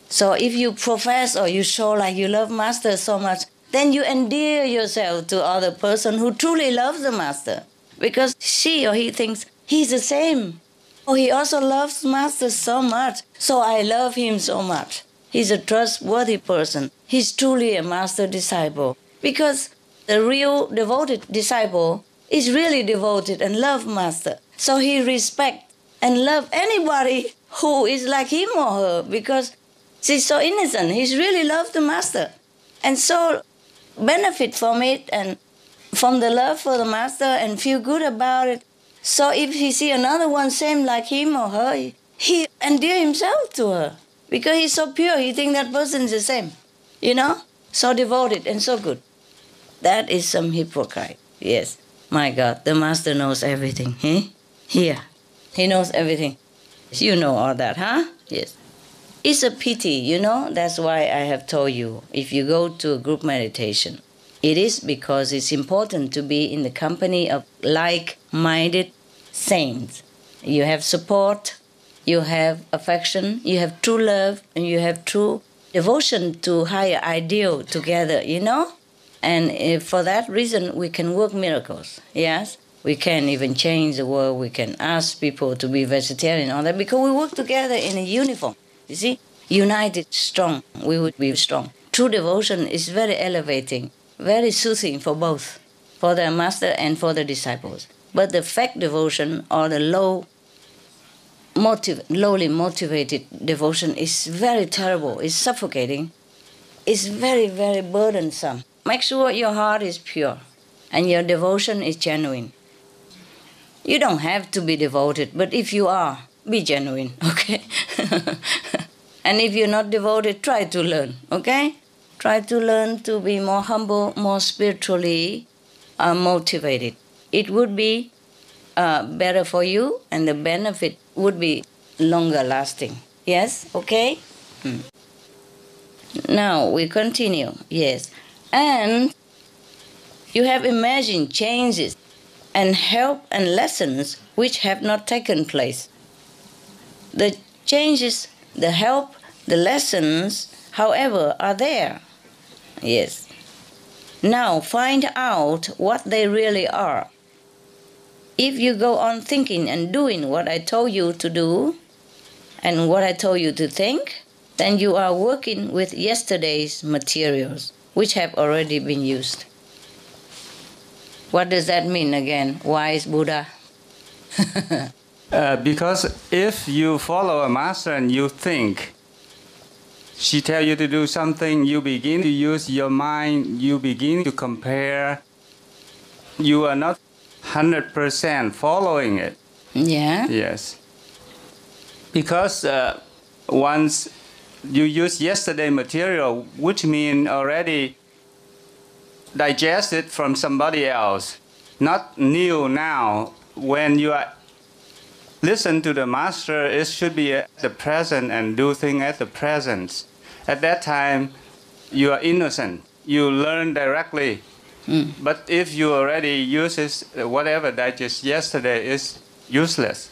So if you profess or you show like you love master so much, then you endear yourself to other person who truly loves the master, because she or he thinks he's the same. Oh, he also loves master so much, so I love him so much. He's a trustworthy person. He's truly a master disciple, because the real devoted disciple is really devoted and love master. So he respect and love anybody who is like him or her, because she's so innocent. He's really love the master, and so benefit from it and from the love for the master and feel good about it. So if he see another one same like him or her, he endear himself to her, because he's so pure. He think that person is the same, so devoted and so good. That is some hypocrite. Yes, my God, the master knows everything. Here, he knows everything. You know all that, huh? Yes. It's a pity, that's why I have told you, if you go to a group meditation, it is because it's important to be in the company of like-minded saints. You have support, you have affection, you have true love, and you have true devotion to higher ideal together, And for that reason, we can work miracles, yes? We can even change the world, we can ask people to be vegetarian, all that, because we work together in a uniform. You see, united, strong, we would be strong. True devotion is very elevating, very soothing for both, for the master and for the disciples. But the fake devotion or the lowly motivated devotion is very terrible, it's suffocating, it's very, very burdensome. Make sure your heart is pure and your devotion is genuine. You don't have to be devoted, but if you are, be genuine, okay? And if you're not devoted, try to learn, okay? Try to learn to be more humble, more spiritually motivated. It would be better for you, and the benefit would be longer lasting. Yes, okay? Now we continue, yes. And you have imagined changes and help and lessons which have not taken place. The changes, the help, the lessons, however, are there. Yes. Now find out what they really are. If you go on thinking and doing what I told you to do and what I told you to think, then you are working with yesterday's materials, which have already been used. What does that mean again, wise Buddha? Because if you follow a master and you think, she tells you to do something, you begin to use your mind, you begin to compare, you are not 100% following it. Yeah? Yes. Because once you use yesterday material, which means already digested from somebody else, not new now. When you are listen to the master, it should be at the present and do things at the present. At that time, you are innocent. You learn directly. But if you already use it, whatever digest yesterday is useless.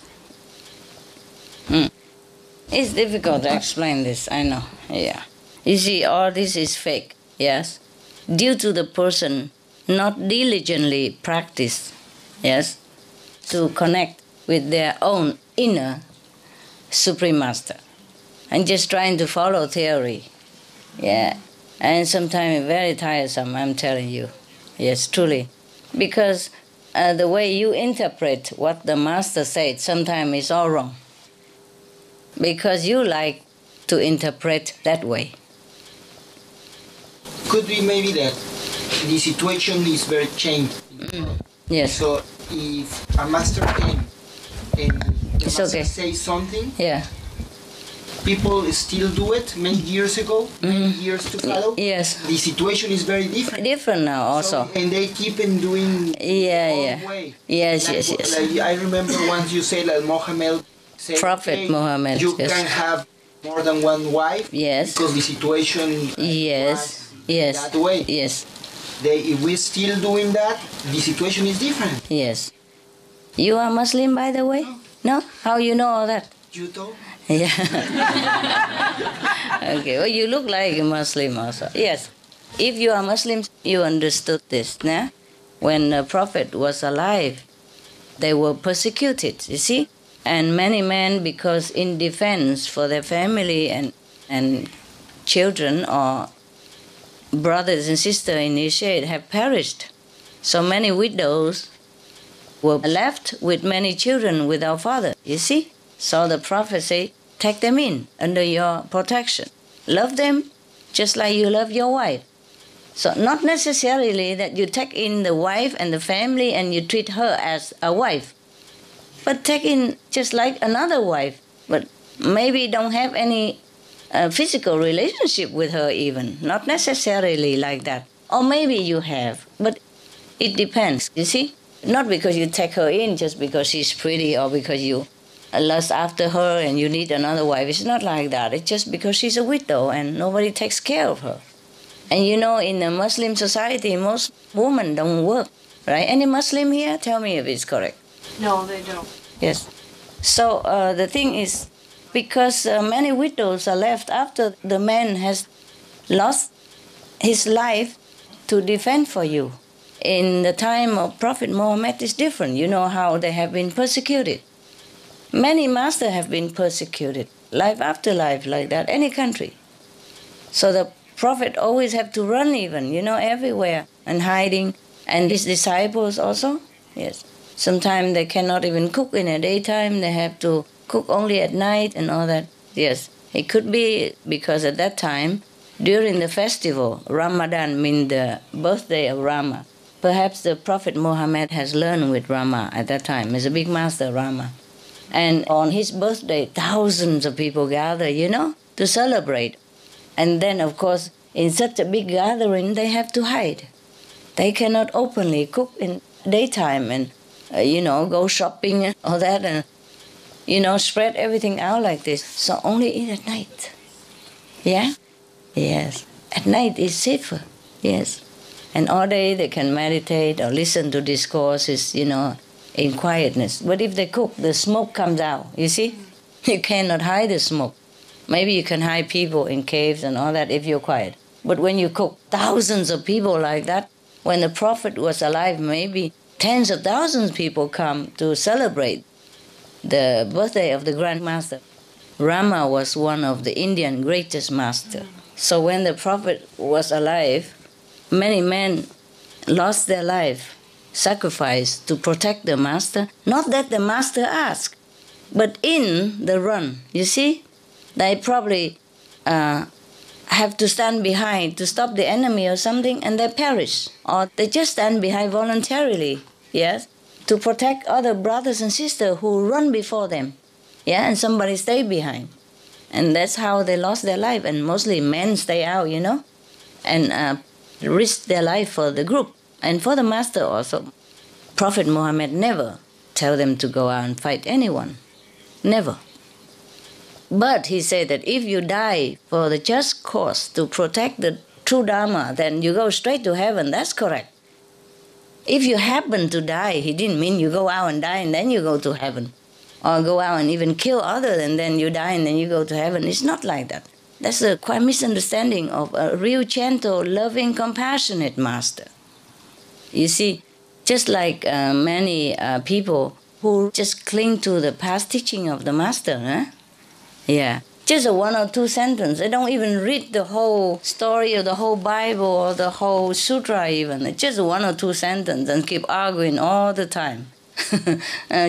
It's difficult to explain this, I know. Yeah. You see, all this is fake, yes? Due to the person not diligently practice, yes, to connect with their own inner Supreme Master, and just trying to follow theory. Yeah. And sometimes very tiresome, I'm telling you. Yes, truly. Because the way you interpret what the Master said sometimes is all wrong. Because you like to interpret that way. Could be maybe that the situation is very changed. Yes. So if a master came and the It's master okay. says something, Yeah. people still do it many years ago, many years to follow. Yes. The situation is very different. Different now also. So, and they keep on doing Yeah. all way. Yes, Like, yes. Like I remember once you said that Mohammed said, Prophet okay, Muhammad, you yes. can have more than one wife. Yes. Because the situation Yes. was Yes. that way. Yes. If we're still doing that, the situation is different. Yes. You are Muslim, by the way? No? How you know all that? You told? Yeah. Okay. Well, you look like a Muslim also. Yes. If you are Muslim, you understood this. Nah? When the Prophet was alive, they were persecuted, you see? And many men, because in defense for their family and children or brothers and sisters initiated, have perished. So many widows were left with many children without father, you see? So the Prophet said, take them in under your protection. Love them just like you love your wife. So not necessarily that you take in the wife and the family and you treat her as a wife, but take in just like another wife, but maybe don't have any physical relationship with her even, not necessarily like that. Or maybe you have, but it depends, you see? Not because you take her in just because she's pretty or because you lust after her and you need another wife. It's not like that. It's just because she's a widow and nobody takes care of her. And you know, in a Muslim society, most women don't work, right? Any Muslim here? Tell me if it's correct. No, they don't. Yes. So the thing is, because many widows are left after the man has lost his life to defend for you. In the time of Prophet Muhammad, it's different. You know how they have been persecuted. Many masters have been persecuted, life after life, like that, any country. So the Prophet always have to run even, you know, everywhere and hiding. And his disciples also, yes. Sometimes they cannot even cook in the daytime. They have to cook only at night and all that. Yes, it could be because at that time, during the festival, Ramadan means the birthday of Rama. perhaps the Prophet Muhammad has learned with Rama at that time. He's a big master, Rama. And on his birthday, thousands of people gather, to celebrate. And then, of course, in such a big gathering, they have to hide. They cannot openly cook in daytime and, go shopping and all that and, spread everything out like this. So only eat at night. Yeah? Yes. At night is safer. Yes. And all day they can meditate or listen to discourses, in quietness. But if they cook, the smoke comes out, you see? You cannot hide the smoke. Maybe you can hide people in caves and all that if you're quiet. But when you cook thousands of people like that, when the Prophet was alive, maybe tens of thousands of people come to celebrate the birthday of the Grand Master. Rama was one of the Indian greatest masters. So when the Prophet was alive, many men lost their life, sacrificed to protect the master. Not that the master asked, but in the run, you see? They probably have to stand behind to stop the enemy or something, and they perish. Or they just stand behind voluntarily, yes, to protect other brothers and sisters who run before them. Yeah, and somebody stay behind. And that's how they lost their life. And mostly men stay out, and risk their life for the group and for the master also. Prophet Muhammad never tell them to go out and fight anyone. Never. But he said that if you die for the just cause to protect the true Dharma, then you go straight to heaven. That's correct. If you happen to die, he didn't mean you go out and die and then you go to heaven. Or go out and even kill others and then you die and then you go to heaven. It's not like that. That's a quite misunderstanding of a real gentle, loving, compassionate master. You see, just like many people who just cling to the past teaching of the master, Yeah, just a one or two sentences. They don't even read the whole story or the whole Bible or the whole sutra even. It's just one or two sentences and keep arguing all the time.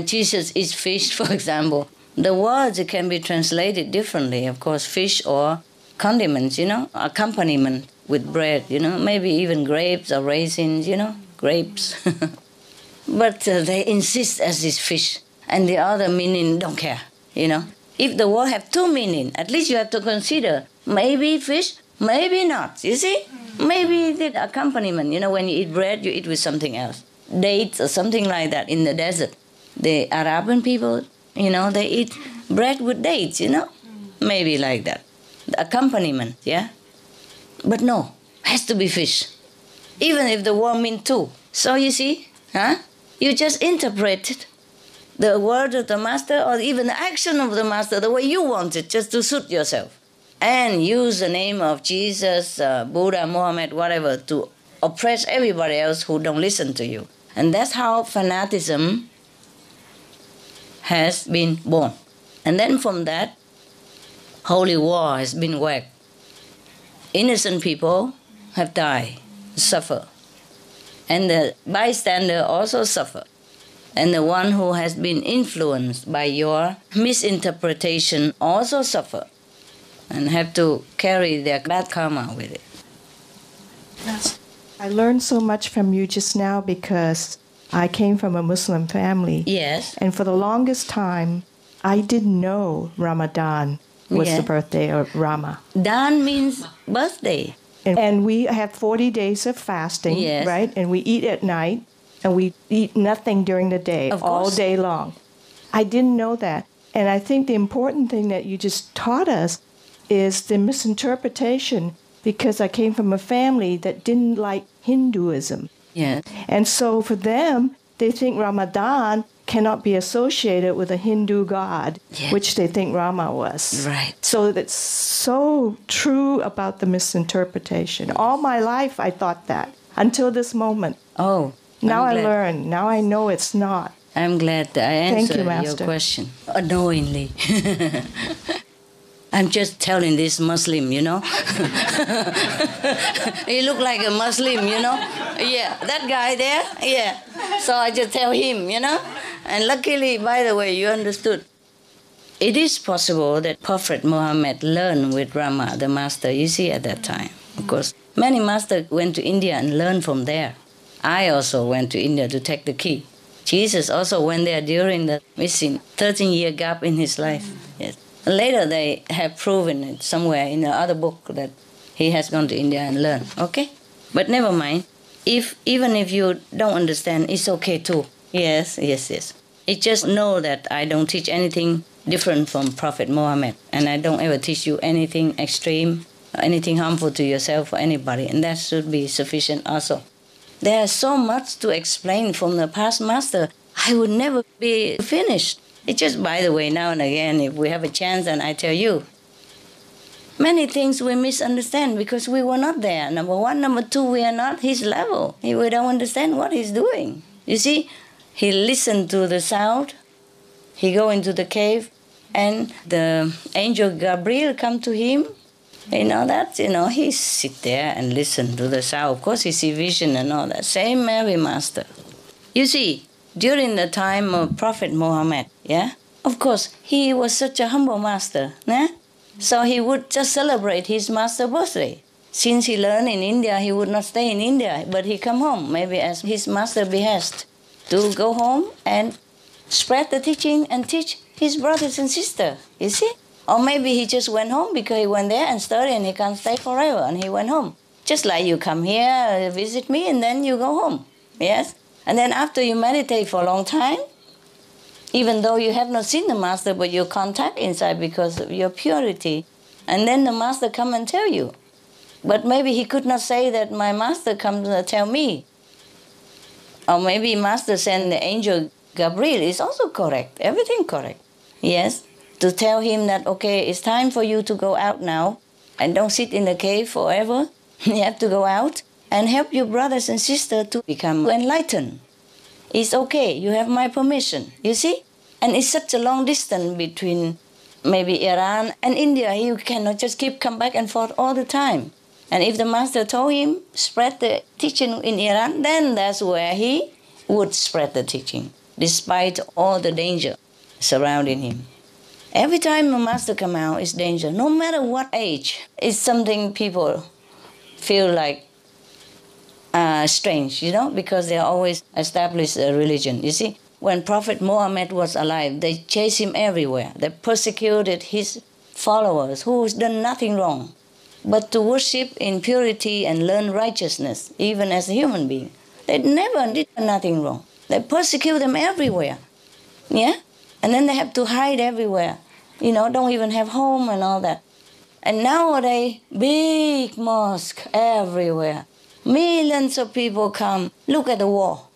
Jesus eats fish, for example. The words can be translated differently, of course, fish or condiments, accompaniment with bread, maybe even grapes or raisins, grapes. But they insist as is fish, and the other meaning don't care, If the word have two meanings, at least you have to consider maybe fish, maybe not, you see? Maybe the accompaniment, when you eat bread, you eat with something else. Dates or something like that in the desert. The Arabian people, they eat bread with dates, Maybe like that. The accompaniment, yeah? But no, has to be fish. Even if the word means two. So you see, you just interpreted the word of the master or even the action of the master the way you want it, just to suit yourself. And use the name of Jesus, Buddha, Muhammad, whatever, to oppress everybody else who don't listen to you. And that's how fanaticism has been born. And then from that, holy war has been waged. Innocent people have died, suffer. And the bystander also suffer. And the one who has been influenced by your misinterpretation also suffer and have to carry their bad karma with it. Yes. I learned so much from you just now because I came from a Muslim family. Yes. And for the longest time, I didn't know Ramadan was the birthday of Rama. Dan means birthday. And we have 40 days of fasting, right? And we eat at night, and we eat nothing during the day, all day long. I didn't know that. And I think the important thing that you just taught us is the misinterpretation, because I came from a family that didn't like Hinduism. Yes. And so for them, they think Ramadan cannot be associated with a Hindu god, which they think Rama was. Right. So that's so true about the misinterpretation. All my life I thought that, until this moment. Oh, now I learn. Now I know it's not. I'm glad that I answered your question. Unknowingly. I'm just telling this Muslim, He look like a Muslim, Yeah, that guy there, yeah. So I just tell him, And luckily, by the way, you understood. It is possible that Prophet Muhammad learned with Rama, the master, you see, at that time. Of course, many masters went to India and learned from there. I also went to India to take the key. Jesus also went there during the missing 13-year gap in his life. Yes. Later they have proven it somewhere in the other book that he has gone to India and learned. Okay? But never mind. Even if you don't understand, it's okay too. Yes. It just know that I don't teach anything different from Prophet Muhammad, and I don't ever teach you anything extreme, anything harmful to yourself or anybody, and that should be sufficient also. There's so much to explain from the past master. I would never be finished. It's just, by the way, now and again, if we have a chance, and I tell you, many things we misunderstand because we were not there. Number one. Number two, we are not his level. We don't understand what he's doing. You see, he listened to the sound. He go into the cave, and the angel Gabriel come to him. He sit there and listen to the sound. Of course, he see vision and all that. Same Mary Master. You see, during the time of Prophet Muhammad, of course, he was such a humble master. So he would just celebrate his master's birthday. Since he learned in India, he would not stay in India, but he come home, maybe as his master behest, to go home and spread the teaching and teach his brothers and sisters, you see? Or maybe he just went home because he went there and studied and he can't stay forever, and he went home. Just like you come here, visit me, and then you go home, yes? And then after you meditate for a long time, even though you have not seen the master, but you contact inside because of your purity, and then the master come and tell you. But maybe he could not say that my master comes to tell me. Or maybe master send the angel Gabriel is also correct, everything correct. Yes, to tell him that, okay, it's time for you to go out now and don't sit in the cave forever. You have to go out and help your brothers and sisters to become enlightened. It's okay, you have my permission, you see? And it's such a long distance between maybe Iran and India. You cannot just come back and forth all the time. And if the master told him, spread the teaching in Iran, then that's where he would spread the teaching, despite all the danger surrounding him. Every time a master come out, it's danger, no matter what age. It's something people feel like strange, because they always establish a religion. You see, when Prophet Muhammad was alive, they chased him everywhere. They persecuted his followers who has done nothing wrong, but to worship in purity and learn righteousness, even as a human being. They never did nothing wrong. They persecute them everywhere. Yeah? And then they have to hide everywhere. Don't even have home and all that. And nowadays, big mosque everywhere. Millions of people come. Look at the wall.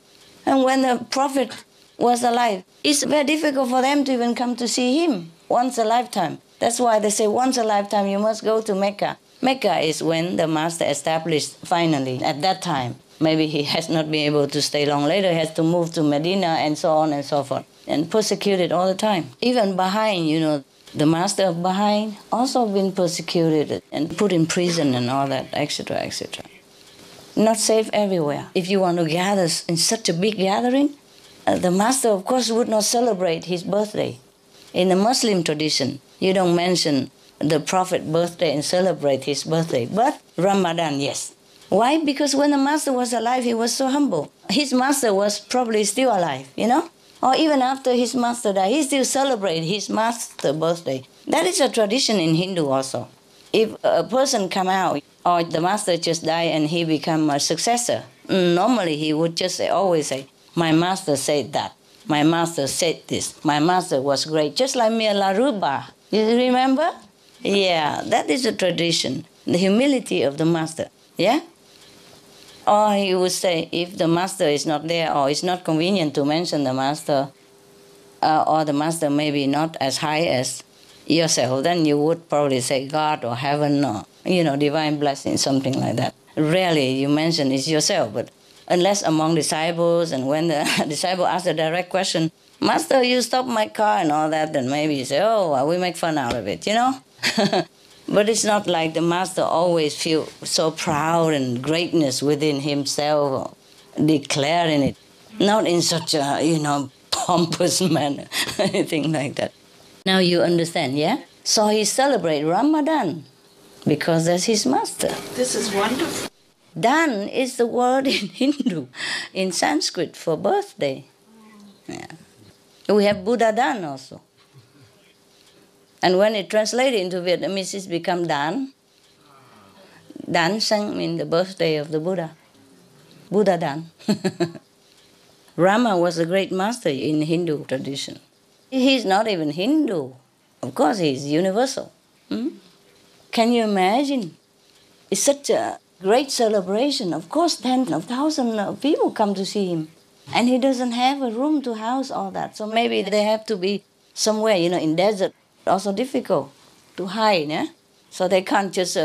And when the Prophet was alive, it's very difficult for them to even come to see him once a lifetime. That's why they say once a lifetime you must go to Mecca. Mecca is when the master established finally at that time. Maybe he has not been able to stay long. Later he has to move to Medina and so on and so forth. And persecuted all the time. Even Baha'i, the master of Baha'i also been persecuted and put in prison and all that, etc., etc. Not safe everywhere. If you want to gather in such a big gathering, the master, of course, would not celebrate his birthday. In the Muslim tradition, you don't mention the Prophet's birthday and celebrate his birthday. But Ramadan, yes. Why? Because when the master was alive, he was so humble. His master was probably still alive, Or even after his master died, he still celebrated his master's birthday. That is a tradition in Hindu also. If a person come out, or the master just died and he become a successor, normally he would just always say, my master said that. My master said this. My master was great. Just like Mela Ruba. You remember? Yeah, that is a tradition. The humility of the master. Yeah? Or he would say, if the master is not there, or it's not convenient to mention the master, or the master may be not as high as yourself, then you would probably say God or heaven or, divine blessing, something like that. Rarely you mention it's yourself, but unless among disciples, and when the disciple asks a direct question, Master, you stopped my car and all that, then maybe you say, we make fun out of it, But it's not like the master always feel so proud and greatness within himself, declaring it. Not in such a, pompous manner, anything like that. Now you understand, yeah? So he celebrates Ramadan because that's his master. This is wonderful. Dan is the word in Hindu, in Sanskrit for birthday. Yeah. We have Buddha Dan also. And when it translated into Vietnamese, it's become Dan. Dan Sang means the birthday of the Buddha. Buddha Dan. Rama was a great master in Hindu tradition. He's not even Hindu. Of course, he's universal. Can you imagine? It's such a great celebration. Of course, tens of thousands of people come to see him. And he doesn't have a room to house all that. So maybe they have to be somewhere, in desert. Also difficult to hide. Yeah? So they can't just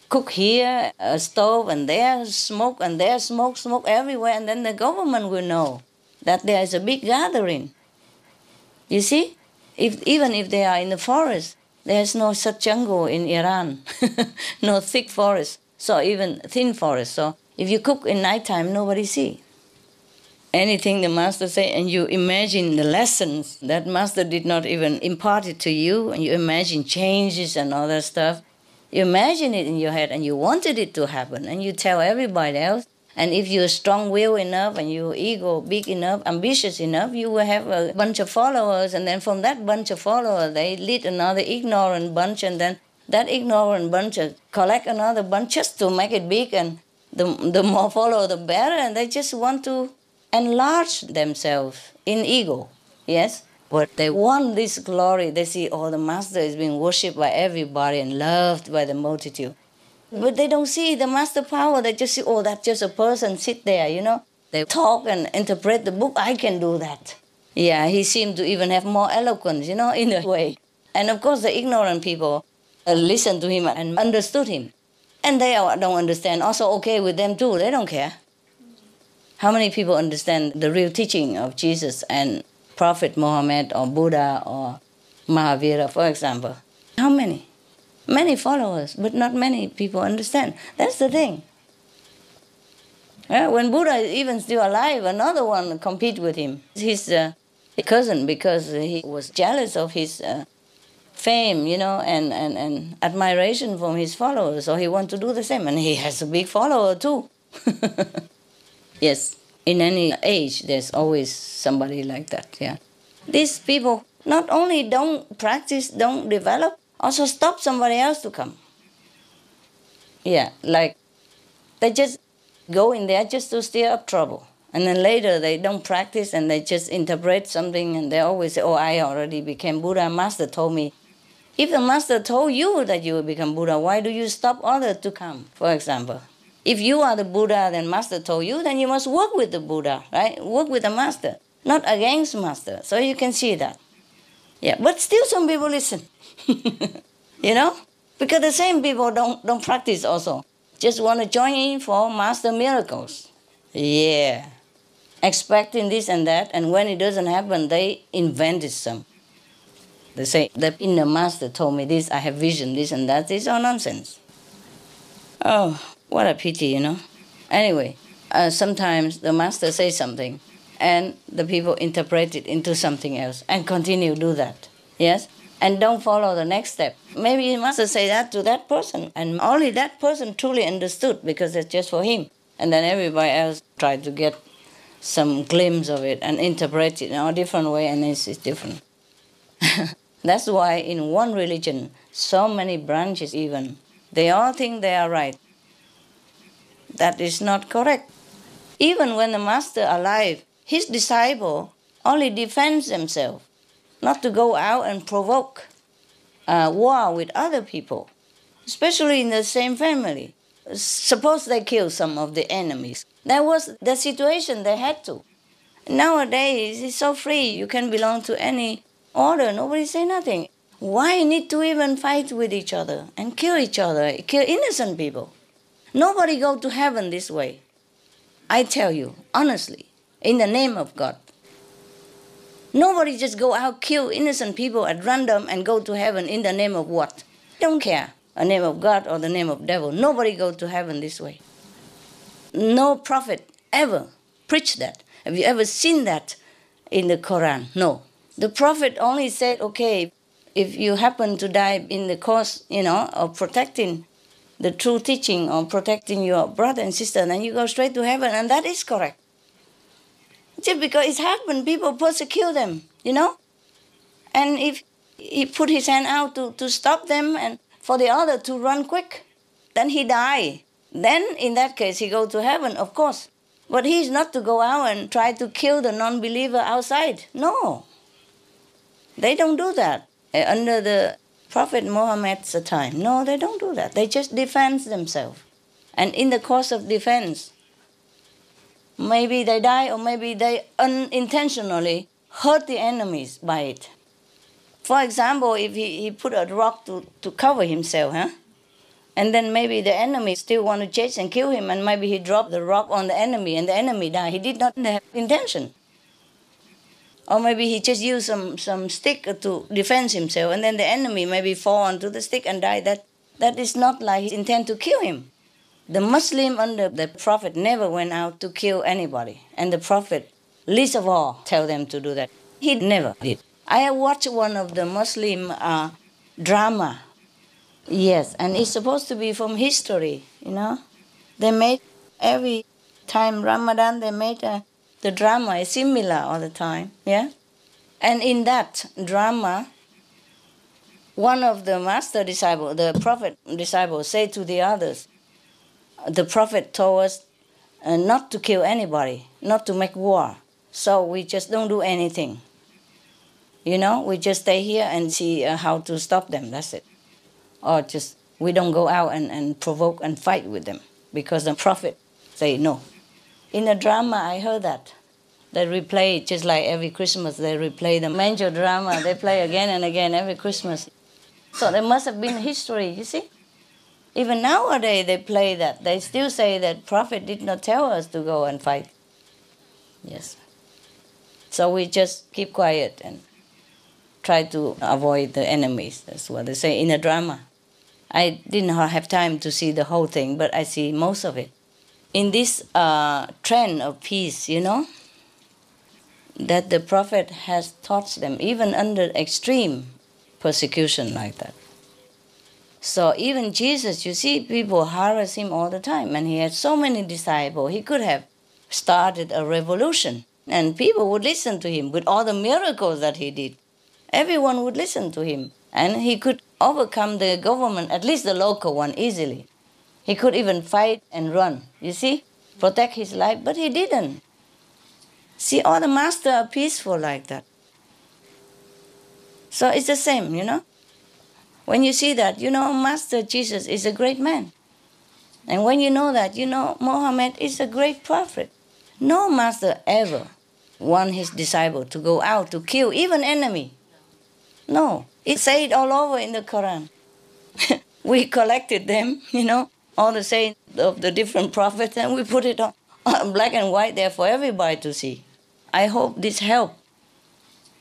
cook here, a stove, and there smoke, and there smoke everywhere. And then the government will know that there is a big gathering. You see? Even if they are in the forest, there's no such jungle in Iran. No thick forest. So even thin forest. So if you cook in nighttime, nobody see. Anything the master say, and you imagine the lessons that master did not even impart it to you, and you imagine changes and all that stuff. You imagine it in your head, and you wanted it to happen, and you tell everybody else. And if you're strong-willed enough, and your ego big enough, ambitious enough, you will have a bunch of followers, and then from that bunch of followers, they lead another ignorant bunch, and then that ignorant bunch collect another bunch just to make it big, and the more followers, the better, and they just want to enlarge themselves in ego, yes? But they want this glory. They see, the master is being worshipped by everybody and loved by the multitude. But they don't see the master power. They just see, that's just a person sit there, They talk and interpret the book. I can do that. Yeah, he seemed to even have more eloquence, in a way. And of course, the ignorant people listened to him and understood him. And they don't understand. Also okay with them too. They don't care. How many people understand the real teaching of Jesus and Prophet Muhammad or Buddha or Mahavira, for example? How many? Many followers, but not many people understand. That's the thing. When Buddha is even still alive, another one compete with him. His cousin, because he was jealous of his fame, and admiration from his followers. So he wants to do the same. And he has a big follower too. Yes, in any age, there's always somebody like that, yeah. These people not only don't practice, don't develop, also stop somebody else to come. Yeah, like they just go in there just to stir up trouble. And then later they don't practice and they just interpret something and they always say, I already became Buddha. Master told me. If the master told you that you will become Buddha, why do you stop others to come, for example? If you are the Buddha, then master told you, then you must work with the Buddha, right? Work with the master, not against master. So you can see that. Yeah, but still some people listen. Because the same people don't practice also. Just want to join in for master miracles. Yeah. Expecting this and that, and when it doesn't happen, they invented some. They say, the inner master told me this, I have vision, this and that. It's all nonsense. Oh, what a pity, Anyway, sometimes the master says something, and the people interpret it into something else, and continue to do that. Yes? And don't follow the next step. Maybe the master say that to that person, and only that person truly understood, because it's just for him. And then everybody else tried to get some glimpse of it and interpret it in a different way, and it's different. That's why in one religion, so many branches even, they all think they are right. That is not correct. Even when the master alive, his disciple only defends themselves, not to go out and provoke war with other people, especially in the same family. Suppose they kill some of the enemies. That was the situation they had to. Nowadays, it's so free. You can belong to any order. Nobody say nothing. Why need to even fight with each other and kill each other, kill innocent people? Nobody go to heaven this way. I tell you, honestly, in the name of God. Nobody just go out, kill innocent people at random and go to heaven in the name of what? Don't care. The name of God or the name of devil. Nobody go to heaven this way. No prophet ever preached that. Have you ever seen that in the Quran? No. The prophet only said, okay, if you happen to die in the cause, of protecting the true teaching of protecting your brother and sister, then you go straight to heaven, and that is correct. Just because it's happened, people persecute them, you know? And if he put his hand out to stop them and for the other to run quick, then he die. Then in that case he go to heaven, of course. But he is not to go out and try to kill the non-believer outside. No. They don't do that under the Prophet Muhammad's time. No, they don't do that. They just defend themselves. And in the course of defense, maybe they die or maybe they unintentionally hurt the enemies by it. For example, if he put a rock to cover himself, and then maybe the enemy still want to chase and kill him, and maybe he dropped the rock on the enemy and the enemy died. He did not have intention. Or maybe he just used some stick to defend himself, and then the enemy maybe fall onto the stick and die. That is not like he intend to kill him. The Muslim under the Prophet never went out to kill anybody. And the Prophet, least of all, tell them to do that. He never did. I have watched one of the Muslim drama. Yes, and it's supposed to be from history, you know. They made, every time Ramadan, they made the drama is similar all the time, yeah. And in that drama, one of the master disciples, the Prophet disciples, say to the others, the Prophet told us not to kill anybody, not to make war. So we just don't do anything. You know, we just stay here and see how to stop them, that's it. Or just, we don't go out and provoke and fight with them. Because the Prophet say no. In the drama, I heard that. They replay it just like every Christmas. They replay the manger drama. They play again and again every Christmas. So there must have been history, you see. Even nowadays they play that. They still say that Prophet did not tell us to go and fight. Yes. So we just keep quiet and try to avoid the enemies. That's what they say in a drama. I didn't have time to see the whole thing, but I see most of it. In this trend of peace, you know, that the Prophet has taught them, even under extreme persecution like that. So even Jesus, you see, people harass him all the time, and he had so many disciples. He could have started a revolution, and people would listen to him with all the miracles that he did. Everyone would listen to him, and he could overcome the government, at least the local one, easily. He could even fight and run, you see, protect his life, but he didn't. See, all the masters are peaceful like that. So it's the same, you know. When you see that, you know, Master Jesus is a great man. And when you know that, you know, Muhammad is a great prophet. No master ever want his disciple to go out to kill even enemy. No. It's said all over in the Quran. We collected them, you know, all the sayings of the different prophets, and we put it on black and white there for everybody to see. I hope this helped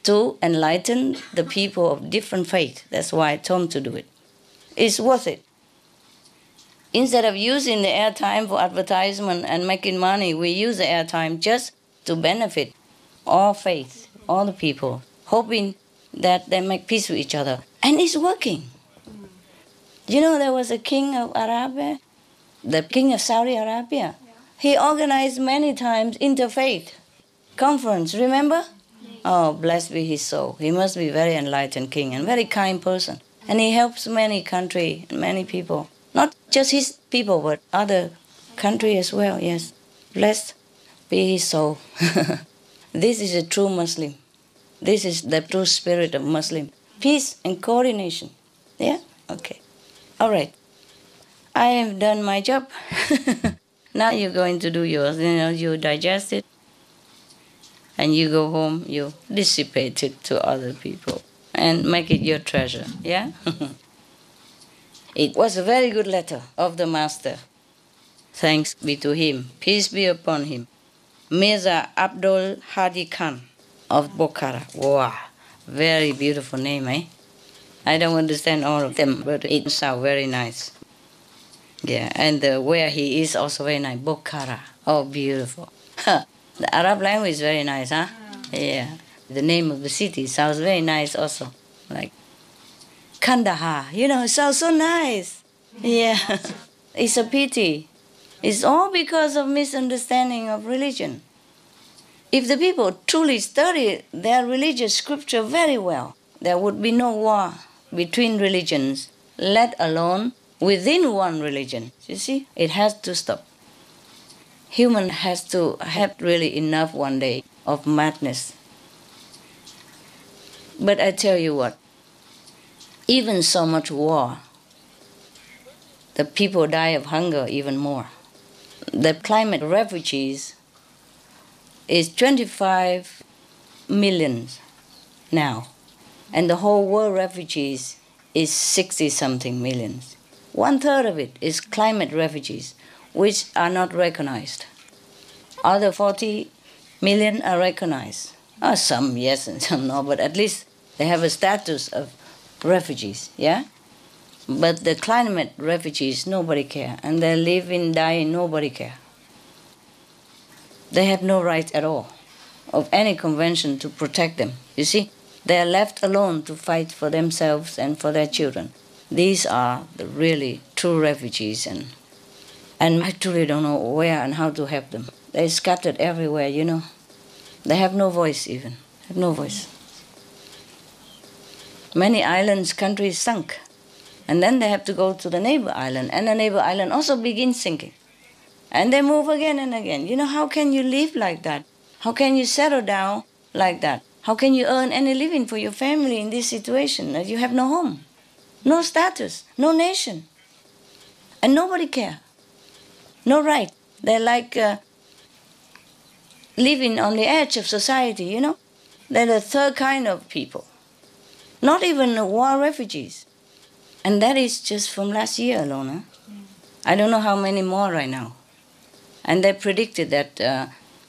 to enlighten the people of different faith. That's why I told them to do it. It's worth it. Instead of using the airtime for advertisement and making money, we use the airtime just to benefit all faith, all the people, hoping that they make peace with each other. And it's working. You know, there was a king of Arabia, the king of Saudi Arabia. He organized many times interfaith conference, remember? Oh, blessed be his soul. He must be a very enlightened king and very kind person. And he helps many countries and many people. Not just his people, but other countries as well, yes. Blessed be his soul. This is a true Muslim. This is the true spirit of Muslim. Peace and coordination. Yeah? Okay. All right. I have done my job. Now you're going to do yours. You know, you digest it. And you go home, you dissipate it to other people and make it your treasure, yeah? It was a very good letter of the Master. Thanks be to him. Peace be upon him. Mirza Abdul Hadi Khan of Bokhara. Wow, very beautiful name, eh? I don't understand all of them, but it sounds very nice. Yeah, and where he is also very nice. Bokhara. Oh, beautiful. The Arab language is very nice, huh? Yeah. The name of the city sounds very nice also. Like Kandahar. You know, it sounds so nice. Yeah. It's a pity. It's all because of misunderstanding of religion. If the people truly study their religious scripture very well, there would be no war between religions, let alone within one religion. You see, it has to stop. Human has to have really enough one day of madness. But I tell you what, even so much war, the people die of hunger even more. The climate refugees is 25 million now, and the whole world refugees is 60-something millions. 1/3 of it is climate refugees, which are not recognized. Other 40 million are recognized. Some yes and some no, but at least they have a status of refugees, yeah? But the climate refugees, nobody care. And they live in dying, nobody care. They have no right at all of any convention to protect them. You see, they are left alone to fight for themselves and for their children. These are the really true refugees, and I truly don't know where and how to help them. They're scattered everywhere, you know. They have no voice even, have no voice. Many islands, countries sunk. And then they have to go to the neighbor island, and the neighbor island also begins sinking. And they move again and again. You know, how can you live like that? How can you settle down like that? How can you earn any living for your family in this situation that you have no home, no status, no nation, and nobody care, no right? They're like living on the edge of society, you know? They're the third kind of people, not even war refugees. And that is just from last year alone. Huh? I don't know how many more right now. And they predicted that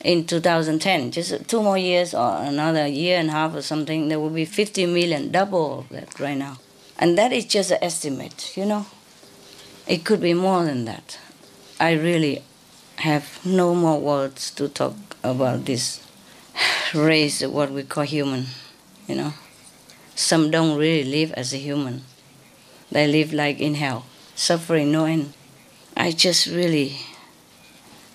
in 2010, just 2 more years or another year and a half or something, there will be 50 million, double of that right now. And that is just an estimate, you know. It could be more than that. I really have no more words to talk about this race, what we call human, you know. Some don't really live as a human. They live like in hell, suffering no end. I just really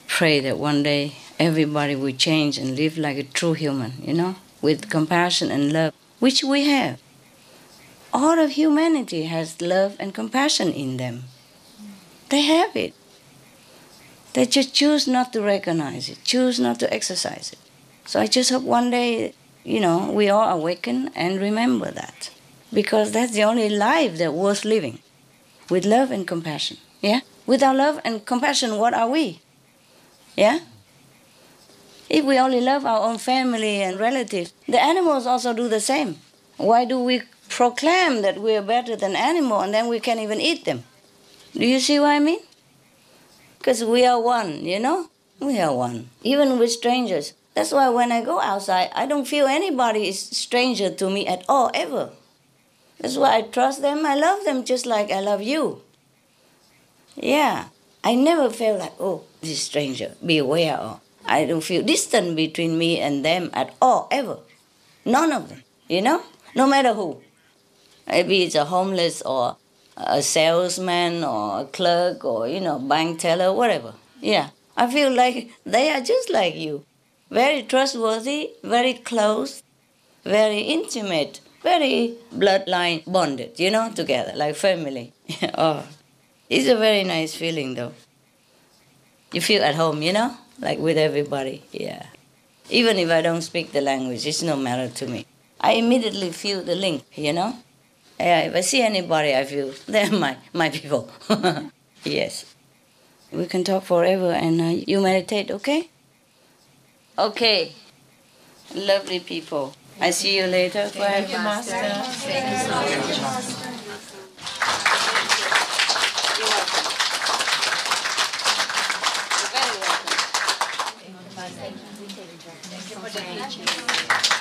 pray that one day everybody will change and live like a true human, you know, with compassion and love, which we have. All of humanity has love and compassion in them. They have it. They just choose not to recognize it, choose not to exercise it. So I just hope one day, you know, we all awaken and remember that. Because that's the only life that's worth living, with love and compassion, yeah? Without love and compassion, what are we? Yeah? If we only love our own family and relatives, the animals also do the same. Why do we proclaim that we are better than animals and then we can't even eat them? Do you see what I mean? Because we are one, you know? We are one, even with strangers. That's why when I go outside, I don't feel anybody is stranger to me at all, ever. That's why I trust them. I love them just like I love you. Yeah. I never felt like, oh, this stranger, be aware. Or I don't feel distant between me and them at all, ever. None of them, you know? No matter who. Maybe it's a homeless or a salesman or a clerk or, you know, bank teller, whatever. Yeah. I feel like they are just like you. Very trustworthy, very close, very intimate. Very bloodline bonded, you know, together, like family. Oh, it's a very nice feeling, though. You feel at home, you know, like with everybody, yeah. Even if I don't speak the language, it's no matter to me. I immediately feel the link, you know. Yeah, if I see anybody, I feel they're my people. Yes. We can talk forever and you meditate, okay? Okay. Lovely people. I see you later. Thank you, Master. Thank you so much, Master. You're welcome. You're very welcome. Thank you for the teaching.